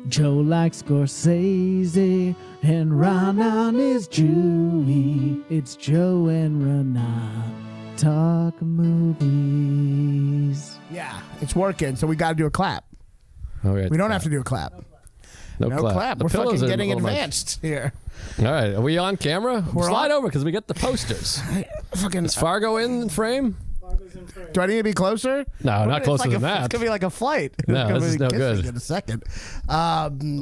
Joe likes Scorsese, and Ronan is Jewy. It's Joe and Ronan talk movies. Yeah, it's working, so we got to do a clap. Oh, yeah, We don't have to do a clap. No clap. We're fucking are getting a little advanced here. All right, are we on camera? Slide over because we get the posters. Fucking, Is Fargo in frame? do I need to be closer? No, not closer than that. It's going to be like a flight. No, this is no good. In a second.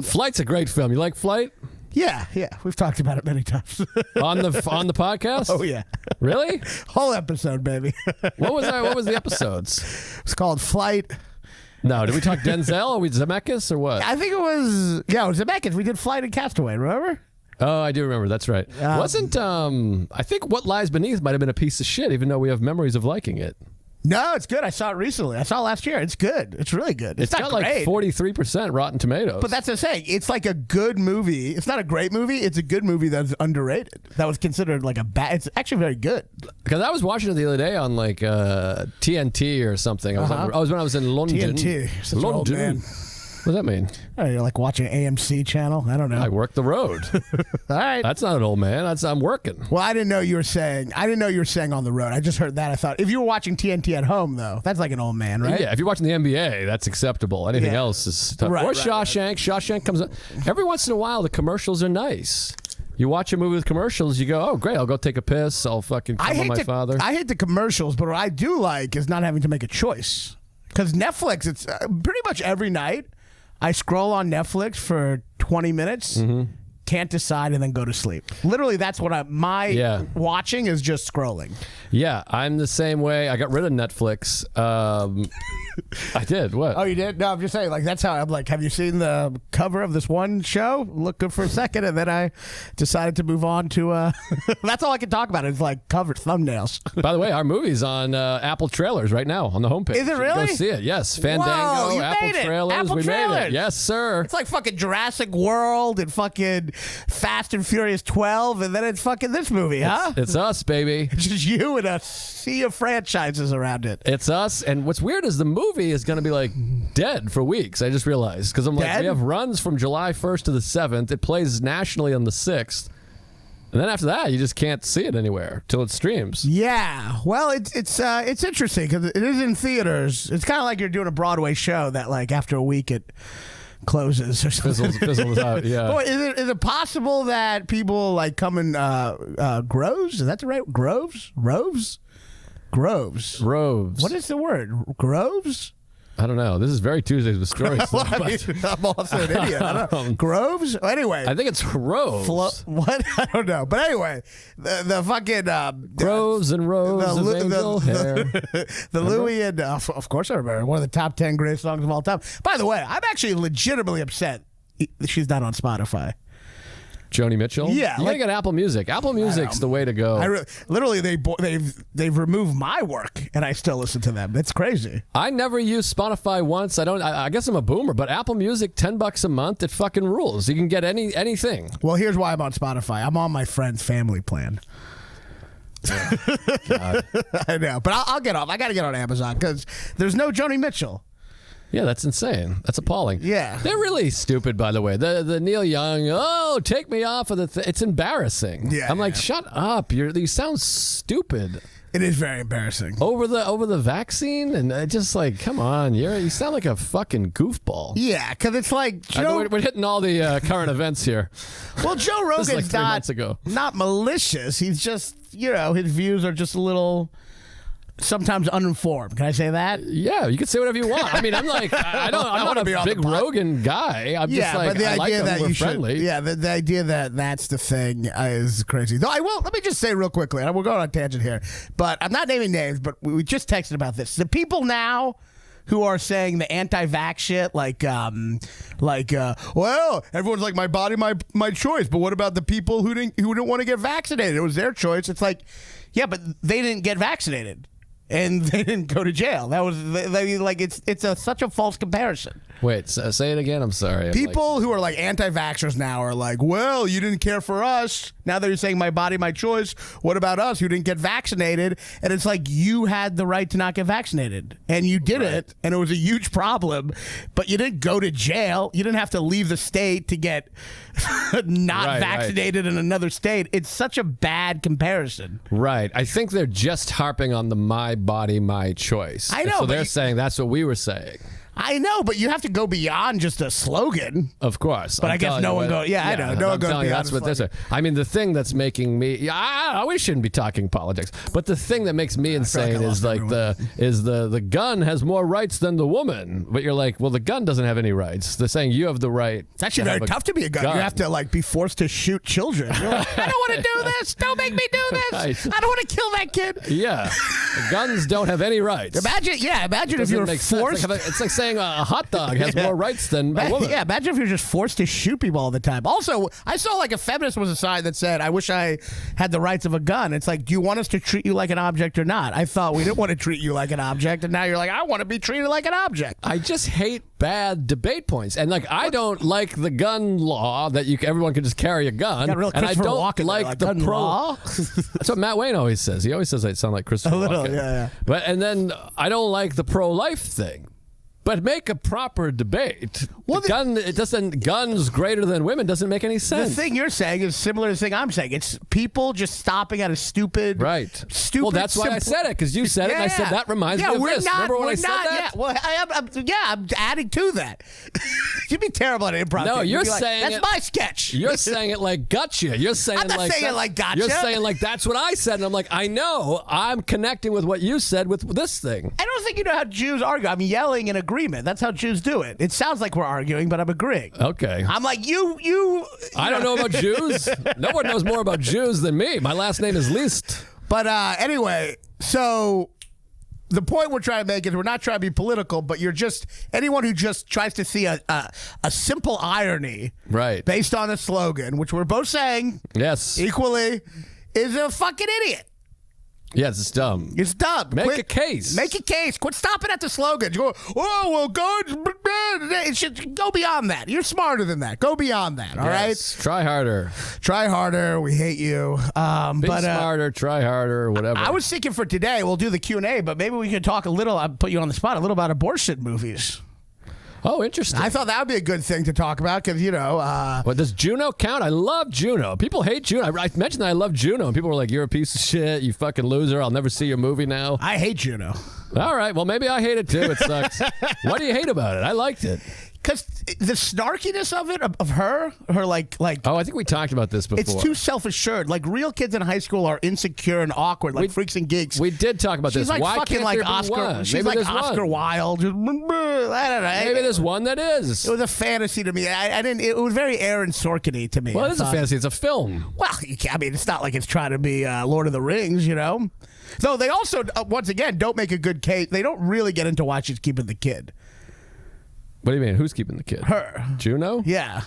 Flight's a great film. You like Flight? Yeah. We've talked about it many times. on the podcast? Oh, yeah. Really? Whole episode, baby. What was the episodes? It's called Flight. No, did we talk Denzel? Or we Zemeckis or what? I think it was Zemeckis. We did Flight and Castaway, remember? Oh, I do remember. That's right. Wasn't I think What Lies Beneath might have been a piece of shit, even though we have memories of liking it. No, it's good. I saw it recently. I saw it last year. It's good. It's really good. It's not got great. like 43% Rotten Tomatoes. But that's the thing. It's like a good movie. It's not a great movie. It's a good movie that's underrated. That was considered like a bad. It's actually very good. Because I was watching it the other day on like TNT or something. I was when I was in London. TNT. Such an old man. What does that mean? Oh, you're like watching AMC channel? I don't know. I work the road. All right. That's not an old man. I'm working. Well, I didn't know you were saying on the road. I just heard that. I thought if you were watching TNT at home, though, that's like an old man, right? Yeah, if you're watching the NBA, that's acceptable. Anything else is tough. Right, or Shawshank. Right. Shawshank comes up. Every once in a while, the commercials are nice. You watch a movie with commercials, you go, oh, great, I'll go take a piss. I'll fucking call my father. I hate the commercials, but what I do like is not having to make a choice. Because Netflix, it's pretty much every night. I scroll on Netflix for 20 minutes, can't decide, and then go to sleep. Literally, that's what my watching is just scrolling. Yeah, I'm the same way. I got rid of Netflix. I did. What? Oh, you did? No, I'm just saying, like, that's how I'm like, have you seen the cover of this one show? Looked good for a second, and then I decided to move on to, that's all I can talk about. It's like covered thumbnails. By the way, our movie's on Apple Trailers right now on the homepage. Is it really? Go see it. Yes. Fandango, Whoa, Apple Trailers. We made it. Yes, sir. It's like fucking Jurassic World and fucking Fast and Furious 12, and then it's fucking this movie, huh? It's us, baby. It's just you and a sea of franchises around it. It's us, and what's weird is the movie is going to be like dead for weeks. I just realized because I'm like, we have runs from July 1st to the 7th. It plays nationally on the 6th, and then after that, you just can't see it anywhere till it streams. Yeah, well, it's interesting because it is in theaters. It's kind of like you're doing a Broadway show that like after a week it closes or something. Fizzles out. Yeah. Boy, is it possible that people like come in groves? Is that the right Groves? Groves. What is the word? Groves? I don't know. This is very Tuesdays with Stories. Well, I'm also an idiot. I don't know. Groves? Anyway. I think it's Roves. What? I don't know. But anyway, the fucking... Groves and rows of angel hair. The Louis and... of course I remember. One of the top 10 greatest songs of all time. By the way, I'm actually legitimately upset she's not on Spotify. Joni Mitchell? Yeah. You gotta get Apple Music. Apple Music's the way to go. Literally, they've removed my work, and I still listen to them. It's crazy. I never used Spotify once. I guess I'm a boomer, but Apple Music, $10 a month, it fucking rules. You can get anything. Well, here's why I'm on Spotify. I'm on my friend's family plan. I know, but I'll get off. I got to get on Amazon because there's no Joni Mitchell. Yeah, that's insane. That's appalling. Yeah. They're really stupid, by the way. The Neil Young, take me off of the it's embarrassing. Yeah. I'm like, shut up. You sound stupid. It is very embarrassing. Over the vaccine, and just like, come on, you sound like a fucking goofball. Yeah, because it's like we're hitting all the current events here. Well, Joe Rogan's like 3 months ago. Not malicious. He's just, his views are just a little... sometimes uninformed. Can I say that? Yeah, you can say whatever you want. I mean, I'm like, I'm not a big Rogan guy. I'm just like, but the idea that you friendly. the idea that that's the thing is crazy. Though let me just say real quickly, and we'll go on a tangent here, but I'm not naming names, but we just texted about this. The people now who are saying the anti-vax shit, well, everyone's like, my body, my choice, but what about the people who didn't want to get vaccinated? It was their choice. It's like, yeah, but they didn't get vaccinated. and they didn't go to jail. That was like it's such a false comparison. Wait, say it again. I'm sorry. People who are like anti-vaxxers now are like, well, you didn't care for us. Now they're saying my body, my choice. What about us who didn't get vaccinated? And it's like, you had the right to not get vaccinated, and you did it, and it was a huge problem, but you didn't go to jail. You didn't have to leave the state to get not vaccinated in another state. It's such a bad comparison. Right. I think they're just harping on the my body, my choice. I know. And so they're saying that's what we were saying. I know, but you have to go beyond just a slogan. Of course. But I guess no one goes, I know. No one goes beyond that's what they're saying. I mean, the thing that's making me, we shouldn't be talking politics, but the thing that makes me insane is like the gun has more rights than the woman. But you're like, well, the gun doesn't have any rights. They're saying you have the right. It's actually very tough to be a gun. You have to like be forced to shoot children. You're like, I don't want to do this. Don't make me do this. Right. I don't want to kill that kid. Yeah. Guns don't have any rights. Imagine if you were forced. It's like saying a hot dog has more rights than a woman. Yeah, imagine if you're just forced to shoot people all the time. Also, I saw like a feminist was a sign that said, I wish I had the rights of a gun. It's like, do you want us to treat you like an object or not? I thought we didn't want to treat you like an object, and now you're like, I want to be treated like an object. I just hate bad debate points. And like, I don't like the gun law that everyone can just carry a gun. And I don't like the pro law. That's what Matt Wayne always says. He always says I sound like Christopher Walken. Yeah. And then I don't like the pro-life thing. But make a proper debate. Well, guns greater than women doesn't make any sense. The thing you're saying is similar to the thing I'm saying. It's people just stopping at a stupid. Well, that's why I said it, because you said it, and I said that reminds me of this. Remember when I said that? Yeah, well, I'm adding to that. You'd be terrible at improv. No, you're saying like, that's my sketch. You're saying it like gotcha. You're saying I'm not saying it like gotcha. You're saying like that's what I said, and I'm like, I know. I'm connecting with what you said with this thing. I don't think you know how Jews argue. I'm yelling in agreement. That's how Jews do it. It sounds like we're arguing, but I'm agreeing. Okay. I'm like, you I don't know about Jews. No one knows more about Jews than me. My last name is List. But anyway, so the point we're trying to make is we're not trying to be political, but you're just anyone who just tries to see a simple irony based on a slogan, which we're both saying equally, is a fucking idiot. Yes, it's dumb. It's dumb. Make a case. Make a case. Quit stopping at the slogan. You go, oh, well, God, it should go beyond that. You're smarter than that. Go beyond that, all right? Try harder. Try harder. We hate you. Be smarter, try harder, whatever. I was thinking for today, we'll do the Q&A, but maybe we could talk a little, I'll put you on the spot, a little about abortion movies. Oh, interesting. I thought that would be a good thing to talk about because, Well, does Juno count? I love Juno. People hate Juno. I mentioned that I love Juno, and people were like, you're a piece of shit. You fucking loser. I'll never see your movie now. I hate Juno. All right. Well, maybe I hate it, too. It sucks. What do you hate about it? I liked it. Because the snarkiness of it, of her like. Oh, I think we talked about this before. It's too self-assured. Like real kids in high school are insecure and awkward, like freaks and geeks. We did talk about this. Why fucking can't like there be Oscar. one? She's Maybe like Oscar Wilde. I don't know. Maybe there's one that is. It was a fantasy to me. I didn't. It was very Aaron Sorkin-y to me. Well, it is a fantasy. It's a film. Well, it's not like it's trying to be Lord of the Rings, Though they also, once again, don't make a good case. They don't really get into why she's keeping the kid. What do you mean? Who's keeping the kid? Her. Juno? Yeah.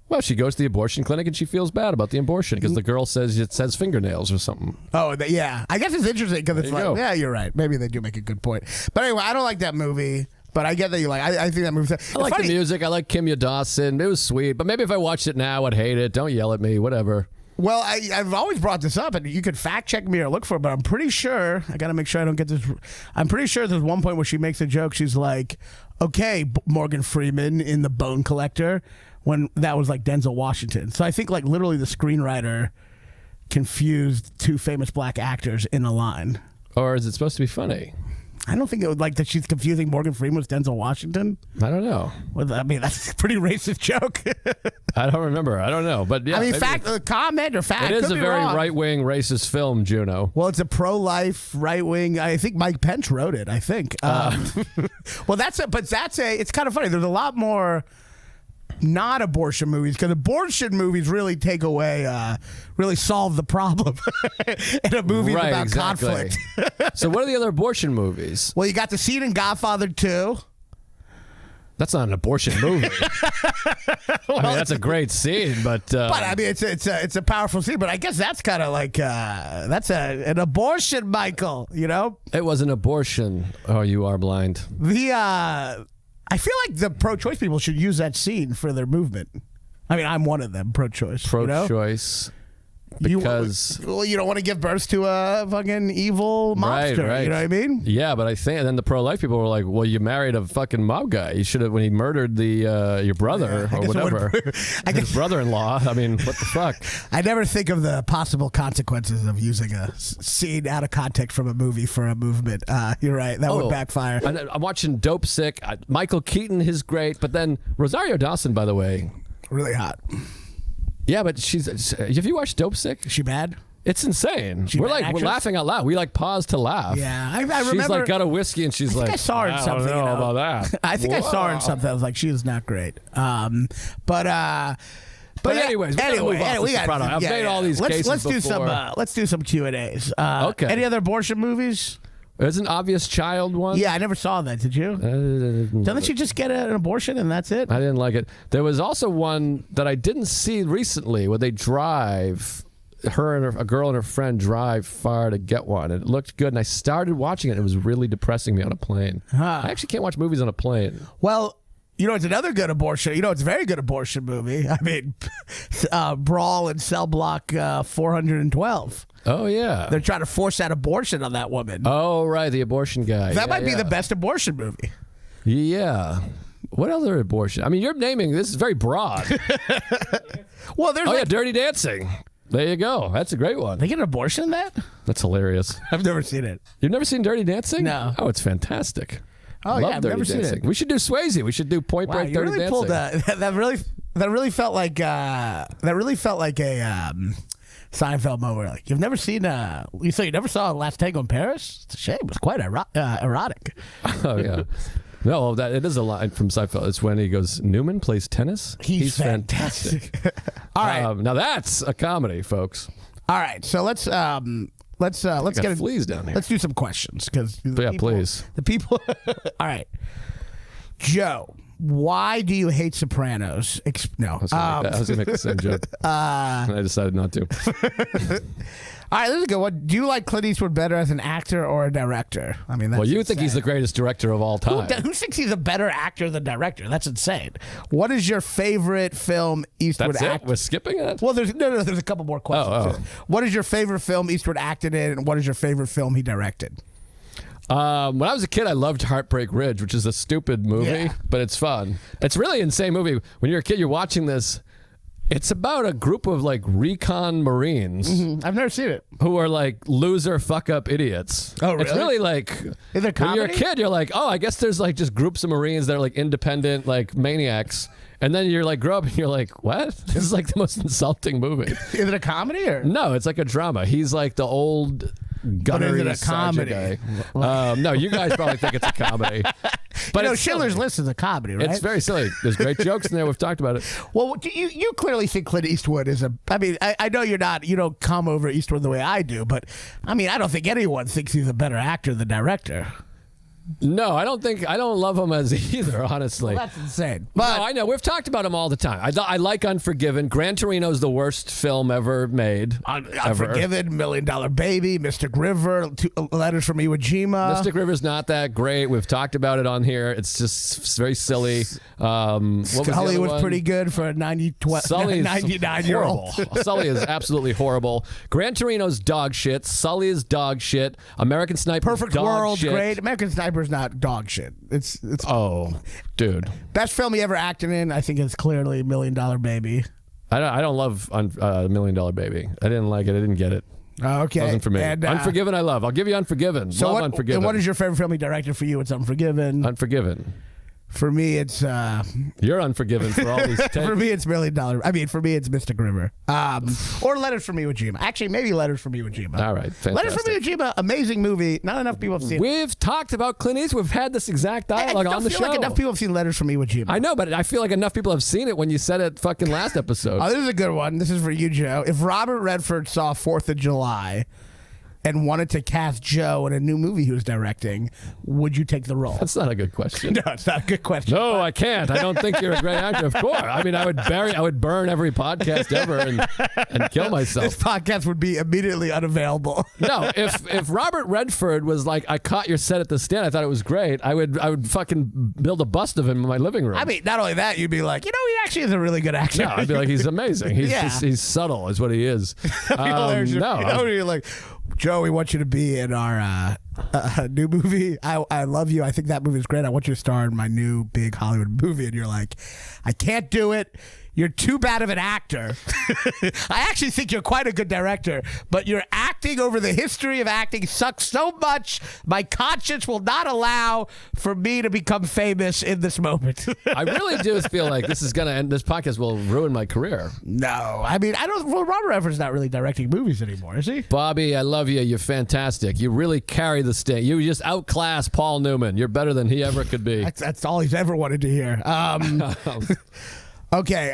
Well, she goes to the abortion clinic and she feels bad about the abortion because the girl says it says fingernails or something. Oh, yeah. I guess it's interesting because it's like, yeah, you're right. Maybe they do make a good point. But anyway, I don't like that movie. But I get that you like. I think that movie. I like the music. I like Kimya Dawson. It was sweet. But maybe if I watched it now, I'd hate it. Don't yell at me. Whatever. Well, I've always brought this up, and you could fact check me or look for it, but I'm pretty sure, I got to make sure I don't get this. I'm pretty sure there's one point where she makes a joke. She's like, okay, Morgan Freeman in The Bone Collector, when that was like Denzel Washington. So I think like literally the screenwriter confused two famous black actors in a line. Or is it supposed to be funny? I don't think it would like that she's confusing Morgan Freeman with Denzel Washington. I don't know. Well, I mean, that's a pretty racist joke. I don't remember. I don't know. But yeah, I mean, comment or fact. It is a very right-wing racist film, Juno. Well, it's a pro-life, right-wing. I think Mike Pence wrote it, I think. Well, it's kind of funny. There's a lot more not abortion movies because abortion movies really take away, really solve the problem in a movie about conflict. So what are the other abortion movies? Well, you got the scene in Godfather 2. That's not an abortion movie. I mean, that's a great scene, but I mean, it's a powerful scene. But I guess that's kind of like that's an abortion, Michael. You know, it was an abortion. Oh, you are blind. I feel like the pro-choice people should use that scene for their movement. I mean, I'm one of them, pro-choice. Pro-choice. Because you don't want to give birth to a fucking evil mobster. Right. You know what I mean? Yeah, but I think then the pro-life people were like, "Well, you married a fucking mob guy. You should have when he murdered your brother or whatever, his brother-in-law. I mean, what the fuck?" I never think of the possible consequences of using a scene out of context from a movie for a movement. You're right. That would backfire. I'm watching Dope Sick. Michael Keaton is great, but then Rosario Dawson, by the way, really hot. Yeah, but have you watched Dope Sick? Is she bad? It's insane. We're laughing out loud. We pause to laugh. Yeah, I remember. She's like got a whiskey and she's like, I saw her in something. I don't know about that. I think I saw her in something. I was like, she is not great. But anyways, we got. I've made all these cases before. Let's do some Q&As. Okay. Any other abortion movies? There's an Obvious Child one. Yeah, I never saw that. Did you? Doesn't she just get an abortion and that's it? I didn't like it. There was also one that I didn't see recently where they drive. A girl and her friend drive far to get one. It looked good, and I started watching it. It was really depressing me on a plane. I actually can't watch movies on a plane. Well, you know, it's another good abortion. You know, it's a very good abortion movie. I mean, Brawl in Cell Block 412. Oh, yeah. They're trying to force that abortion on that woman. Oh, right, the abortion guy. That might be the best abortion movie. Yeah. What other abortion? I mean, you're naming this is very broad. Well, there's yeah, Dirty Dancing. There you go. That's a great one. They get an abortion in that? That's hilarious. I've never seen it. You've never seen Dirty Dancing? No. Oh, it's fantastic. Oh, Love yeah, I've Dirty never Dancing. seen it. We should do Swayze. We should do Point Break Dirty really Dancing. Pulled that really felt like a Seinfeld moment. Like, you've never seen you say you never saw Last Tango in Paris? It's a shame. It was quite erotic. Oh yeah. No, it is a line from Seinfeld. It's when he goes, Newman plays tennis. He's fantastic. All right. Now that's a comedy, folks. All right. So let's get fleas down here. Let's do some questions because please. The people. All right, Joe. Why do you hate Sopranos? No. I was going to make the same joke. And I decided not to. All right, this is a good one. Do you like Clint Eastwood better as an actor or a director? I mean, that's you insane. think he's the greatest director of all time. Who thinks he's a better actor than director? That's insane. What is your favorite film Eastwood acted? We're skipping it? Well, there's a couple more questions. What is your favorite film Eastwood acted in, and what is your favorite film he directed? When I was a kid, I loved Heartbreak Ridge, which is a stupid movie, but it's fun. It's really an insane movie. When you're a kid, you're watching this. It's about a group of like recon Marines. Mm-hmm. I've never seen it. Who are like loser fuck up idiots. Oh, really? It's really like is it comedy? When you're a kid, you're like, oh, I guess there's like just groups of Marines that are like independent, like maniacs. And then you're like, grow up and you're like, what? This is like the most insulting movie. Is it a comedy or? No, it's like a drama. He's like the old gunnery but is it a comedy guy. No, you guys probably think it's a comedy. But Schindler's List is a comedy, right? It's very silly. There's great jokes in there. We've talked about it. Well, you clearly think Clint Eastwood is I mean, I know you don't come over Eastwood the way I do, but I mean, I don't think anyone thinks he's a better actor than director. No, I don't love him as either, honestly. Well, that's insane. But no, I know. We've talked about him all the time. I like Unforgiven. Gran Torino's the worst film ever made. Unforgiven, $1 Million Baby, Mystic River, Letters from Iwo Jima. Mystic River's not that great. We've talked about it on here. It's just very silly. Sully was pretty good for a 99-year-old. Sully is absolutely horrible. Gran Torino's dog shit. Sully is dog shit. American Sniper Perfect dog World, shit. great. American Sniper's not dog shit. It's dude. Best film he ever acted in, I think, is clearly $1 Million Baby. I don't love $1 Million Baby. I didn't like it. I didn't get it. Okay. It wasn't for me. And, Unforgiven I love. I'll give you Unforgiven. Love Unforgiven. And what is your favorite film he directed for you? It's Unforgiven. Unforgiven. For me, it's you're unforgiven for all these. For me, it's $1 Million. I mean, for me, it's Mystic River, or Letters from Iwo Jima. Actually, maybe Letters from Iwo Jima. All right, fantastic. Letters from Iwo Jima, amazing movie. Not enough people have seen it. We've talked about Clint Eastwood. We've had this exact dialogue on the show. I feel like enough people have seen Letters from Iwo Jima. I know, but I feel like enough people have seen it when you said it fucking last episode. Oh, this is a good one. This is for you, Joe. If Robert Redford saw 4th of July and wanted to cast Joe in a new movie he was directing, would you take the role? That's not a good question. No, it's not a good question. No, I can't. I don't think you're a great actor. Of course. I mean, I would burn every podcast ever and kill myself. This podcast would be immediately unavailable. No, if Robert Redford was like, I caught your set at the stand, I thought it was great, I would fucking build a bust of him in my living room. I mean, not only that, you'd be like, he actually is a really good actor. No, I'd be like, he's amazing. He's subtle, is what he is. You're like, Joe, we want you to be in our new movie. I love you. I think that movie is great. I want you to star in my new big Hollywood movie. And you're like, I can't do it. You're too bad of an actor. I actually think you're quite a good director, but your acting over the history of acting sucks so much, my conscience will not allow for me to become famous in this moment. I really do feel like this is going to end. This podcast will ruin my career. No. I mean, Robert Redford's not really directing movies anymore, is he? Bobby, I love you. You're fantastic. You really carry the stage. You just outclass Paul Newman. You're better than he ever could be. That's all he's ever wanted to hear. Okay,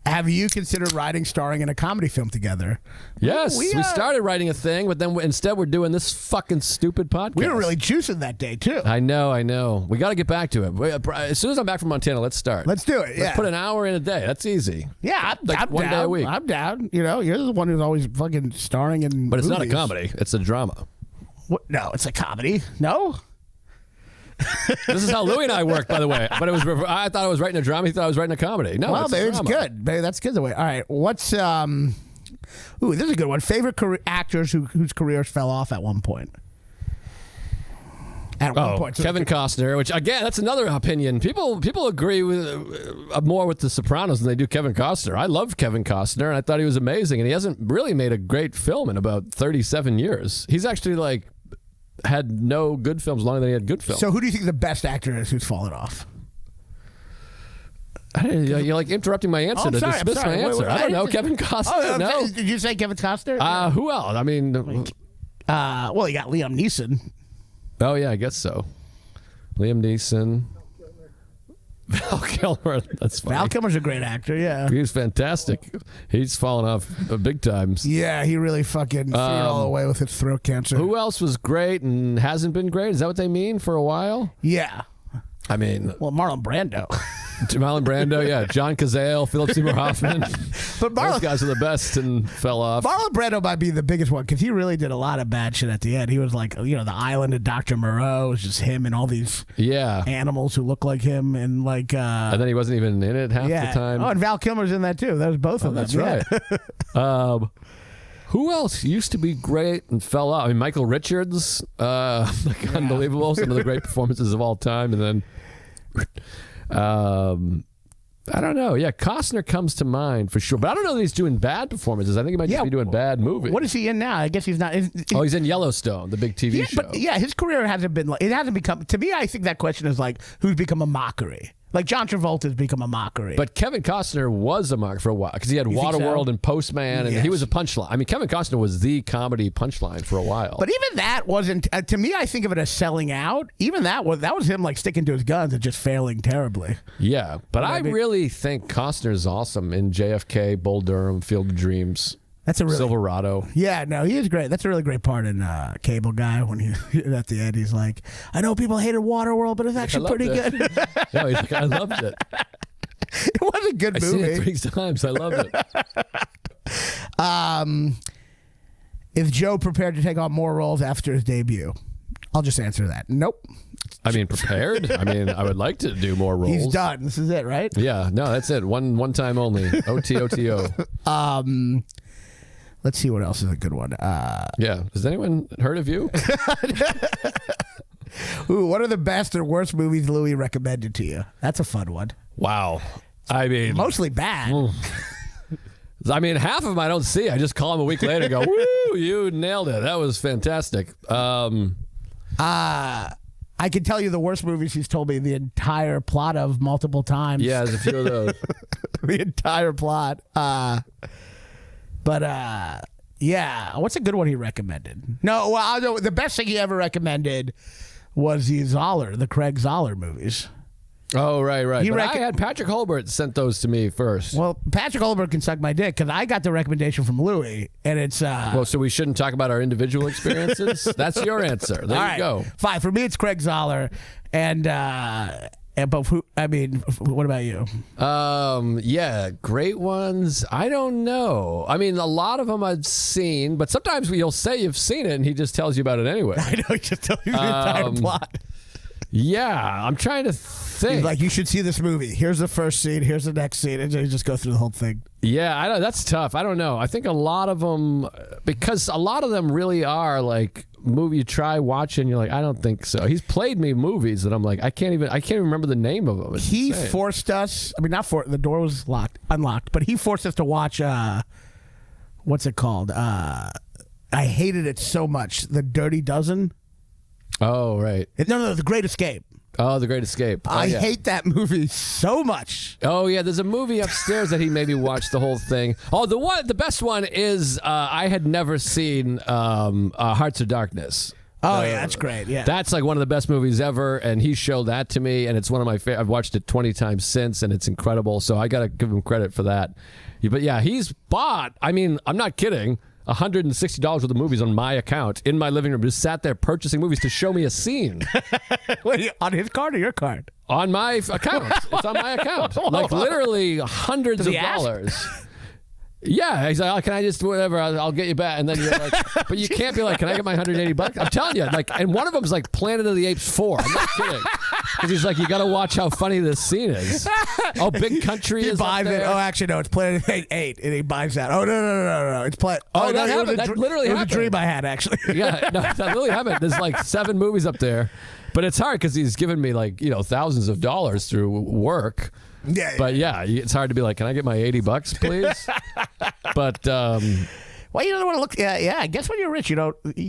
have you considered starring in a comedy film together? Yes, we started writing a thing, but then instead we're doing this fucking stupid podcast. We were really juicing that day, too. I know. We got to get back to it. As soon as I'm back from Montana, let's start. Let's do it, Let's put an hour in a day. That's easy. Yeah, I'm one down. day a week. I'm down. You're the one who's always fucking starring in But it's movies. not a comedy. It's a drama. What? No, it's a comedy. No? This is how Louie and I work, by the way. But I thought I was writing a drama. He thought I was writing a comedy. No, well, maybe it's good. Maybe that's good. The way. All right. What's Ooh, this is a good one. Favorite actors whose careers fell off at one point. At one point, Kevin Costner. Which again, that's another opinion. People agree with more with The Sopranos than they do Kevin Costner. I love Kevin Costner, and I thought he was amazing. And he hasn't really made a great film in about 37 years. He's actually had no good films longer than he had good films. So who do you think the best actor is who's fallen off? You're like interrupting my answer to dismiss my answer. Wait, I don't know. Kevin Costner? No. Did you say Kevin Costner? Who else? I mean... well, you got Liam Neeson. Oh, yeah, I guess so. Liam Neeson. Val Kilmer. That's funny. Val Kilmer's a great actor, yeah. He's fantastic. He's fallen off big times. Yeah, he really fucking threw it all away with his throat cancer. Who else was great and hasn't been great? Is that what they mean for a while? Yeah. I mean... Well, Marlon Brando. Marlon Brando, yeah. John Cazale, Philip Seymour Hoffman. But those guys are the best and fell off. Marlon Brando might be the biggest one because he really did a lot of bad shit at the end. He was like, the island of Dr. Moreau. It was just him and all these animals who look like him. And and then he wasn't even in it half the time. Oh, and Val Kilmer's in that too. That was both of them. That's right. Who else used to be great and fell off? I mean, Michael Richards, unbelievable. Some of the great performances of all time. And then... I don't know. Yeah, Costner comes to mind for sure, but I don't know that he's doing bad performances. I think he might just be doing bad movies. What is he in now? I guess he's not. He's in Yellowstone, the big TV show. But his career hasn't been it hasn't become. To me, I think that question is who's become a mockery. Like John Travolta's become a mockery. But Kevin Costner was a mockery for a while because he had Waterworld and Postman, and he was a punchline. I mean, Kevin Costner was the comedy punchline for a while. But even that wasn't. To me, I think of it as selling out. Even that was him sticking to his guns and just failing terribly. Yeah, but I really think Costner's awesome in JFK, Bull Durham, Field of Dreams. That's a really Silverado. Yeah, no, he is great. That's a really great part in Cable Guy when he at the end he's like, I know people hated Waterworld, but it's actually pretty good. No, he's like, I loved it. It was a good movie. I've seen it 3 times. I loved it. Is Joe prepared to take on more roles after his debut? I'll just answer that. Nope. I mean, prepared? I mean, I would like to do more roles. He's done. This is it, right? Yeah. No, that's it. One time only. OTOTO. Let's see what else is a good one. Yeah. Has anyone heard of you? Ooh, what are the best or worst movies Louis recommended to you? That's a fun one. Wow. I mean... Mostly bad. I mean, half of them I don't see. I just call him a week later and go, woo, you nailed it. That was fantastic. I can tell you the worst movies he's told me the entire plot of multiple times. Yeah, there's a few of those. The entire plot. But yeah, what's a good one he recommended? No, well, the best thing he ever recommended was the Craig Zoller movies. Oh, right. But I had Patrick Holbert sent those to me first. Well, Patrick Holbert can suck my dick because I got the recommendation from Louis, and it's. Well, so we shouldn't talk about our individual experiences? That's your answer. There you go. Fine. For me, it's Craig Zoller, but what about you? Yeah, great ones. I don't know. I mean, a lot of them I've seen, but sometimes you'll say you've seen it, and he just tells you about it anyway. I know, he just tells you the entire plot. Yeah, I'm trying to think. He's like, you should see this movie. Here's the first scene. Here's the next scene, and you just go through the whole thing. Yeah, I know that's tough. I don't know. I think a lot of them, because a lot of them really are like movie you try watching. You're like, I don't think so. He's played me movies that I'm like, I can't even remember the name of them. It's he insane. forced us. I mean, the door was unlocked, but he forced us to watch. What's it called? I hated it so much. The Dirty Dozen. Oh, right. No, The Great Escape. Oh, The Great Escape. I hate that movie so much. Oh yeah, there's a movie upstairs that he made me watch the whole thing. Oh, the best one is I had never seen Hearts of Darkness. Oh yeah, that's great. Yeah, that's like one of the best movies ever, and he showed that to me, and it's one of my favorite. I've watched it 20 times since, and it's incredible. So I got to give him credit for that. But yeah, he's bought. I mean, I'm not kidding. $160 worth of movies on my account in my living room. Just sat there purchasing movies to show me a scene. Wait, on his card or your card? On my account. It's on my account. Like literally hundreds of dollars. Yeah, he's like, oh, can I just whatever? I'll get you back. And then you're like, but you can't be like, can I get my $180? I'm telling you, like, and one of them's like Planet of the Apes 4. I'm not kidding. Because he's like, you got to watch how funny this scene is. Oh, Big Country is up there. Oh, actually, no, it's Planet of the Apes 8, and he buys that. Oh, no. It's Planet. Oh, that happened. That literally happened. It was a dream I had, actually. Yeah, no, that really happened. There's like 7 movies up there. But it's hard because he's given me like, thousands of dollars through work. Yeah, but yeah, it's hard to be like, can I get my $80, please? But well, you don't want to look. Yeah. I guess when you're rich, you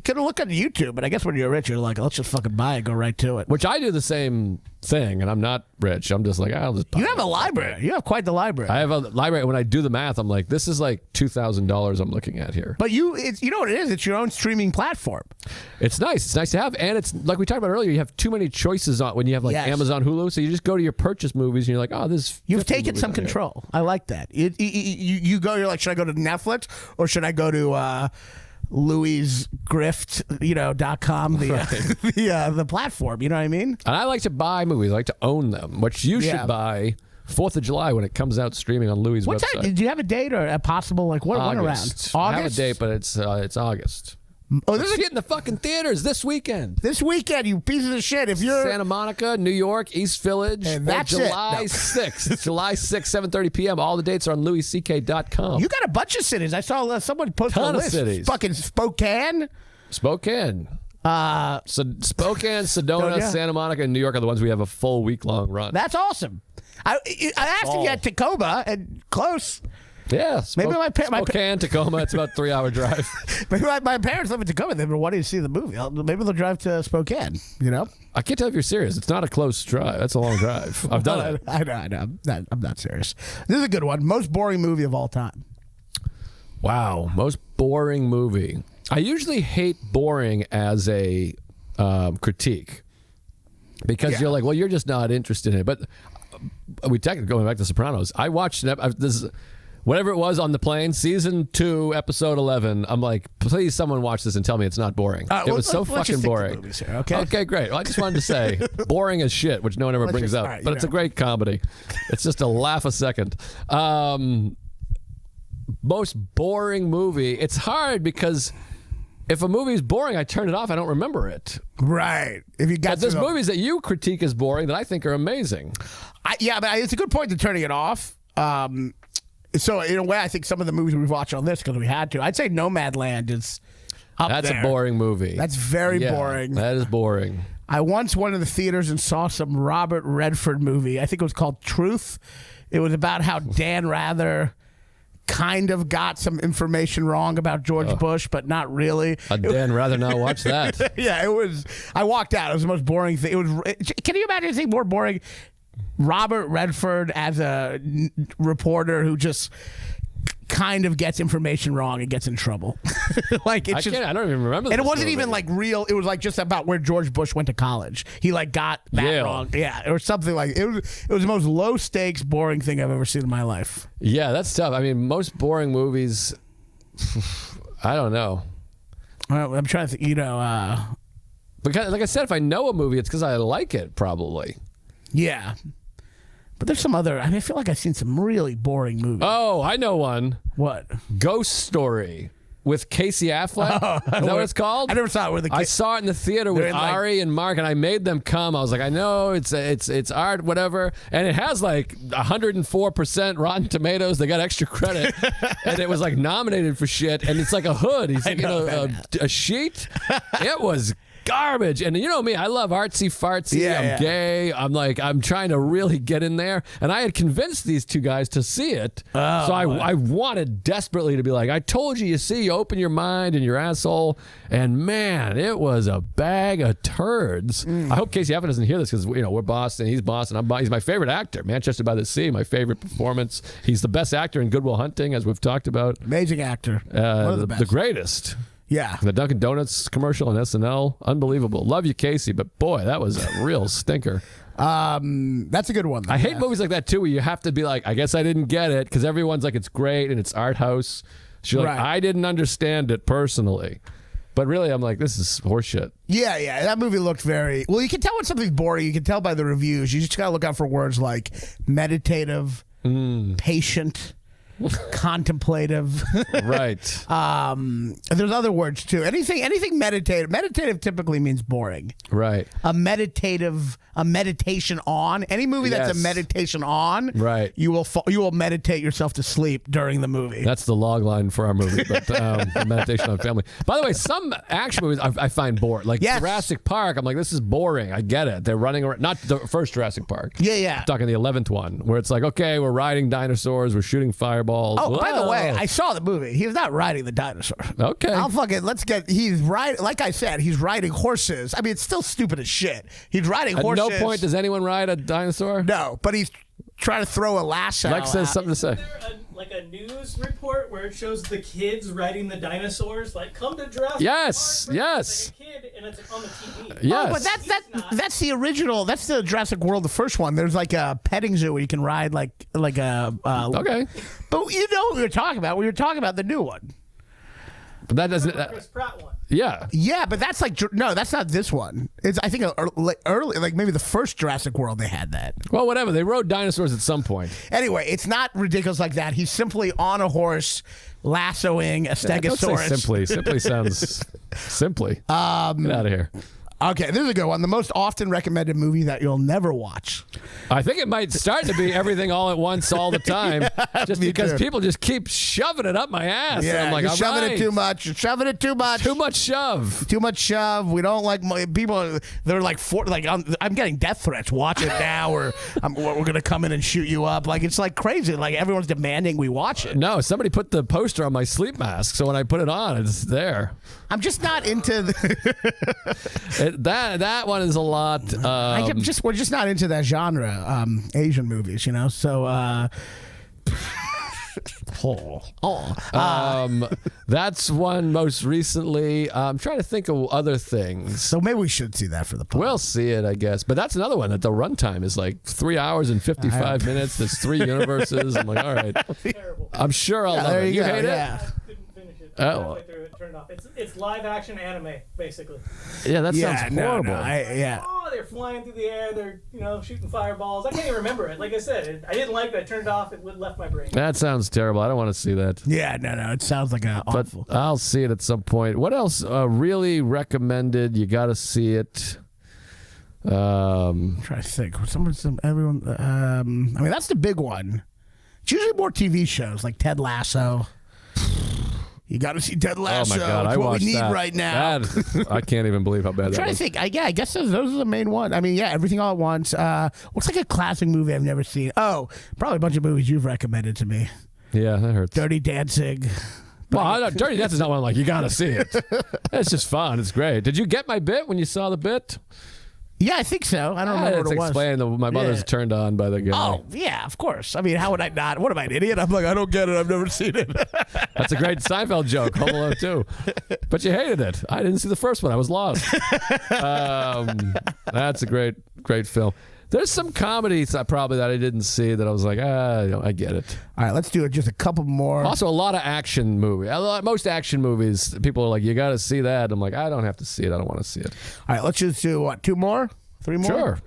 could look on YouTube, but I guess when you're rich, you're like, let's just fucking buy it, go right to it. Which I do the same thing, and I'm not rich. I'm just like, I'll just buy it. You have a library. You have quite the library. I have a library. When I do the math, I'm like, this is like $2,000 I'm looking at here. But you know what it is? It's your own streaming platform. It's nice. It's nice to have, and it's like we talked about earlier. You have too many choices on when you have like Amazon, Hulu. So you just go to your purchase movies, and you're like, oh, this. You've taken some control. I like that. You go. You're like, should I go to Netflix or should I go to louisgrift.com, the platform, you know what I mean? And I like to buy movies. I like to own them, which you should buy 4th of July when it comes out streaming on Louis' website. Did you have a date or a possible, like, what around? August? I have a date, but it's August. Oh, this is hitting the fucking theaters this weekend. This weekend, you pieces of shit. If you're Santa Monica, New York, East Village, and that's July 6th. July 6th, 7:30 p.m. All the dates are on louisck.com. You got a bunch of cities. I saw someone post a list. Cities. Fucking Spokane. Spokane, Sedona, Santa Monica, and New York are the ones we have a full week-long run. That's awesome. I asked to get Tacoma and close. Yeah, maybe Spokane, Tacoma. It's about a 3-hour drive. Maybe my parents live in Tacoma. They've been wanting to see the movie. Maybe they'll drive to Spokane. I can't tell if you're serious. It's not a close drive. That's a long drive. I've done it. I know. I'm not serious. This is a good one. Most boring movie of all time. Wow, most boring movie. I usually hate boring as a critique because you're like, well, you're just not interested in it. But we technically going back to Sopranos. I watched this. Whatever it was on the plane, season 2, episode 11. I'm like, please, someone watch this and tell me it's not boring. It was so fucking boring. Here, okay, great. Well, I just wanted to say, boring as shit, which no one ever brings up, but it's a great comedy. It's just a laugh a second. Most boring movie. It's hard because if a movie's boring, I turn it off. I don't remember it. Right. If you got there's movies that you critique as boring that I think are amazing. But it's a good point to turning it off. So in a way, I think some of the movies we've watched on this because we had to. I'd say Nomadland is up there. That's a boring movie. That's very boring. That is boring. I once went to the theaters and saw some Robert Redford movie. I think it was called Truth. It was about how Dan Rather kind of got some information wrong about George Bush, but not really. I'd Dan rather not watch that. Yeah, it was. I walked out. It was the most boring thing. Can you imagine anything more boring? Robert Redford as a reporter who just kind of gets information wrong and gets in trouble. Like I don't even remember. And it wasn't even like real. It was like just about where George Bush went to college. He like got that Yale. wrong. Yeah, or something like it was the most low stakes, boring thing I've ever seen in my life. Yeah, that's tough. I mean, most boring movies. I don't know. Well, I'm trying to think. Because, like I said, if I know a movie, it's because I like it, probably. Yeah. But there's some other. I mean, I feel like I've seen some really boring movies. Oh, I know one. What? Ghost Story with Casey Affleck. Is that what it's called? I never saw it with the I saw it in the theater with Ari and Mark, and I made them come. I was like, I know it's art, whatever, and it has like 104% Rotten Tomatoes. They got extra credit, and it was like nominated for shit. And it's like a hood. He's like, a sheet. It was garbage. And you know me, I love artsy fartsy. Yeah, I'm gay. I'm trying to really get in there. And I had convinced these two guys to see it. So I wanted desperately to be like, I told you see, you open your mind and your asshole. And man, it was a bag of turds. I hope Casey Affleck doesn't hear this because we're Boston. He's Boston. He's my favorite actor. Manchester by the Sea, my favorite performance. He's the best actor in Good Will Hunting, as we've talked about. Amazing actor. One of the best. The greatest. Yeah. The Dunkin' Donuts commercial on SNL. Unbelievable. Love you, Casey, but boy, that was a real stinker. That's a good one, though. I hate movies like that, too, where you have to be like, I guess I didn't get it, because everyone's like, it's great, and it's art house. So you're like, I didn't understand it personally. But really, I'm like, this is horseshit. Yeah. That movie looked very... Well, you can tell when something's boring. You can tell by the reviews. You just got to look out for words like meditative, patient... contemplative. Right. There's other words too. Anything meditative. Meditative typically means boring. Right. A meditation on. Any movie that's a meditation on. Right. You will meditate yourself to sleep during the movie. That's the log line for our movie. But meditation on family. By the way, some action movies I find boring. Like Jurassic Park. I'm like, this is boring. I get it. They're running around. Not the first Jurassic Park. Yeah. I'm talking the 11th one, where it's like, okay, we're riding dinosaurs. We're shooting fireballs. Oh, by the way, I saw the movie. He was not riding the dinosaur. Okay. He's riding, like I said, he's riding horses. I mean, it's still stupid as shit. He's riding horses. At no point does anyone ride a dinosaur? No, but he's trying to throw a lasso. Lex says something to say. Is there a news report where it shows the kids riding the dinosaurs? Like, come to Jurassic Yes. Park. It's like a kid, and it's on the TV. Yes. Oh, but that's the original. That's the Jurassic World, the first one. There's like a petting zoo where you can ride like a. Okay. But you know what we were talking about? We were talking about the new one. But that doesn't. Chris Pratt one. Yeah. Yeah, but that's no, that's not this one. It's I think early, like maybe the first Jurassic World they had that. Well, whatever. They rode dinosaurs at some point. Anyway, it's not ridiculous like that. He's simply on a horse, lassoing a stegosaurus. Don't say simply. Simply sounds simply. Get out of here. Okay, this is a good one. The most often recommended movie that you'll never watch. I think it might start to be Everything All at Once all the time, just because people just keep shoving it up my ass. Yeah, and I'm like, you're all shoving right. it too much. You're shoving it too much. Too much shove. Too much shove. We don't like people. They're like, I'm getting death threats. Watch it now, or we're gonna come in and shoot you up. Like it's like crazy. Like everyone's demanding we watch it. No, somebody put the poster on my sleep mask, so when I put it on, it's there. I'm just not into that one is a lot. We're just not into that genre, Asian movies, you know. So, that's one most recently. I'm trying to think of other things. So maybe we should see that for the pod. We'll see it, I guess. But that's another one that the runtime is like 3 hours and 55 minutes. There's 3 universes. I'm like, all right. Terrible. I'm sure I'll love it. You hate it? I couldn't finish it. Halfway through it, turn it off. It's live action anime, basically. Yeah, that sounds horrible. Oh, they're flying through the air. They're shooting fireballs. I can't even remember it. Like I said, I didn't like it. I turned it off. It left my brain. That sounds terrible. I don't want to see that. Yeah, no. It sounds like awful. But I'll see it at some point. What else? Really recommended. You got to see it. I'm trying to think. Everyone. I mean, that's the big one. It's usually more TV shows like Ted Lasso. You got to see Ted Lasso. Oh my God, it's what we need right now. I can't even believe how bad that was. I'm trying to think. I guess those are the main ones. I mean, Everything All at Once. Looks like a classic movie I've never seen. Oh, probably a bunch of movies you've recommended to me. Yeah, that hurts. Dirty Dancing. Well, Dirty Dancing is not one I'm like, you got to see it. It's just fun. It's great. Did you get my bit when you saw the bit? Yeah, I think so. I don't remember what it was. Explain my mother's turned on by the guy. Oh, yeah, of course. I mean, how would I not? What am I, an idiot? I'm like, I don't get it. I've never seen it. That's a great Seinfeld joke. Home Alone 2. But you hated it. I didn't see the first one. I was lost. That's a great film. There's some comedies probably that I didn't see that I was like, I get it. All right, let's do it. Just a couple more. Also, a lot of action movies. Most action movies, people are like, you got to see that. I'm like, I don't have to see it. I don't want to see it. All right, let's just do, what, 2 more? 3 more? Sure.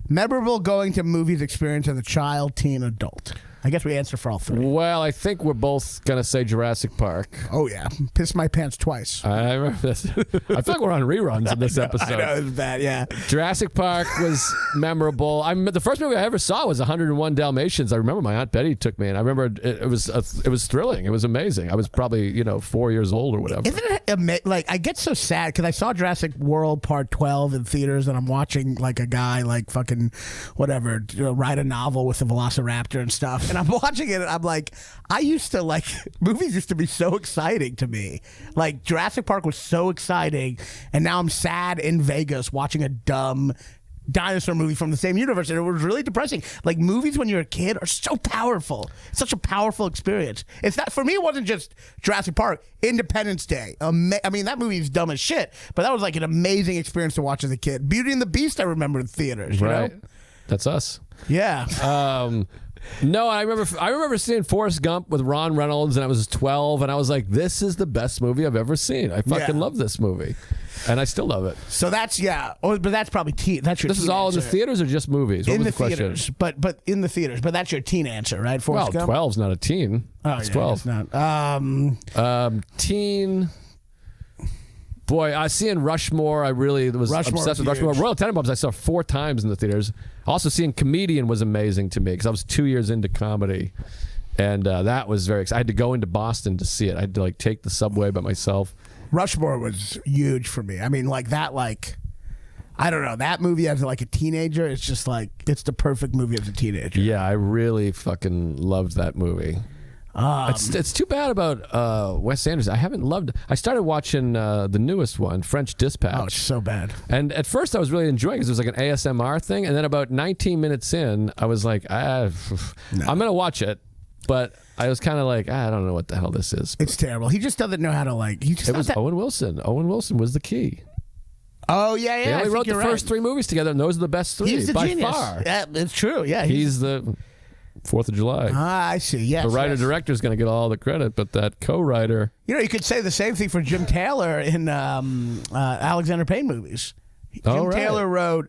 Memorable going to movies experience as a child, teen, adult. I guess we answer for all 3. Well, I think we're both going to say Jurassic Park. Oh, yeah. Pissed my pants twice. I remember this. I feel like we're on reruns in this episode. I know, it was bad, yeah. Jurassic Park was memorable. The first movie I ever saw was 101 Dalmatians. I remember my Aunt Betty took me, and I remember it was thrilling. It was amazing. I was probably 4 years old or whatever. Isn't it like, I get so sad because I saw Jurassic World Part 12 in theaters, and I'm watching like a guy like fucking whatever write a novel with a velociraptor and stuff. And I'm watching it and I'm like, movies used to be so exciting to me. Like Jurassic Park was so exciting, and now I'm sad in Vegas watching a dumb dinosaur movie from the same universe, and it was really depressing. Like movies when you're a kid are so powerful. It's such a powerful experience. It's not, for me, it wasn't just Jurassic Park. Independence Day. I mean, that movie is dumb as shit, but that was like an amazing experience to watch as a kid. Beauty and the Beast I remember in theaters. Right. You know? That's us. Yeah. No, I remember seeing Forrest Gump with Ron Reynolds, and I was 12, and I was like, this is the best movie I've ever seen. I fucking love this movie, and I still love it. So that's, but that's probably that's your This teen is all answer. in the theaters or just movies? What In was the question? theaters, but in the theaters. But that's your teen answer, right? Forrest Gump? 12's not a teen. Oh, It's yeah, 12. It's not. Teen. Boy, I seeing Rushmore. I really was obsessed with Rushmore. Royal Tenenbaums I saw 4 times in the theaters. Also, seeing Comedian was amazing to me because I was 2 years into comedy, and that was very exciting. I had to go into Boston to see it. I had to take the subway by myself. Rushmore was huge for me. I mean, I don't know, that movie as like a teenager, it's just like, it's the perfect movie as a teenager. Yeah, I really fucking loved that movie. It's too bad about Wes Anderson. I haven't loved. I started watching the newest one, French Dispatch. Oh, it's so bad. And at first I was really enjoying it because it was like an ASMR thing. And then about 19 minutes in, I was like, I'm going to watch it. But I was kind of like, I don't know what the hell this is. It's terrible. He just doesn't know how to It was Owen Wilson. Owen Wilson was the key. Oh, yeah. They only wrote the first 3 movies together, and those are the best 3 He's the by genius. far. Yeah, it's true. Yeah, He's the 4th of July. I see. Yes. The writer-director is going to get all the credit, but that co-writer... You could say the same thing for Jim Taylor in Alexander Payne movies. Jim Taylor wrote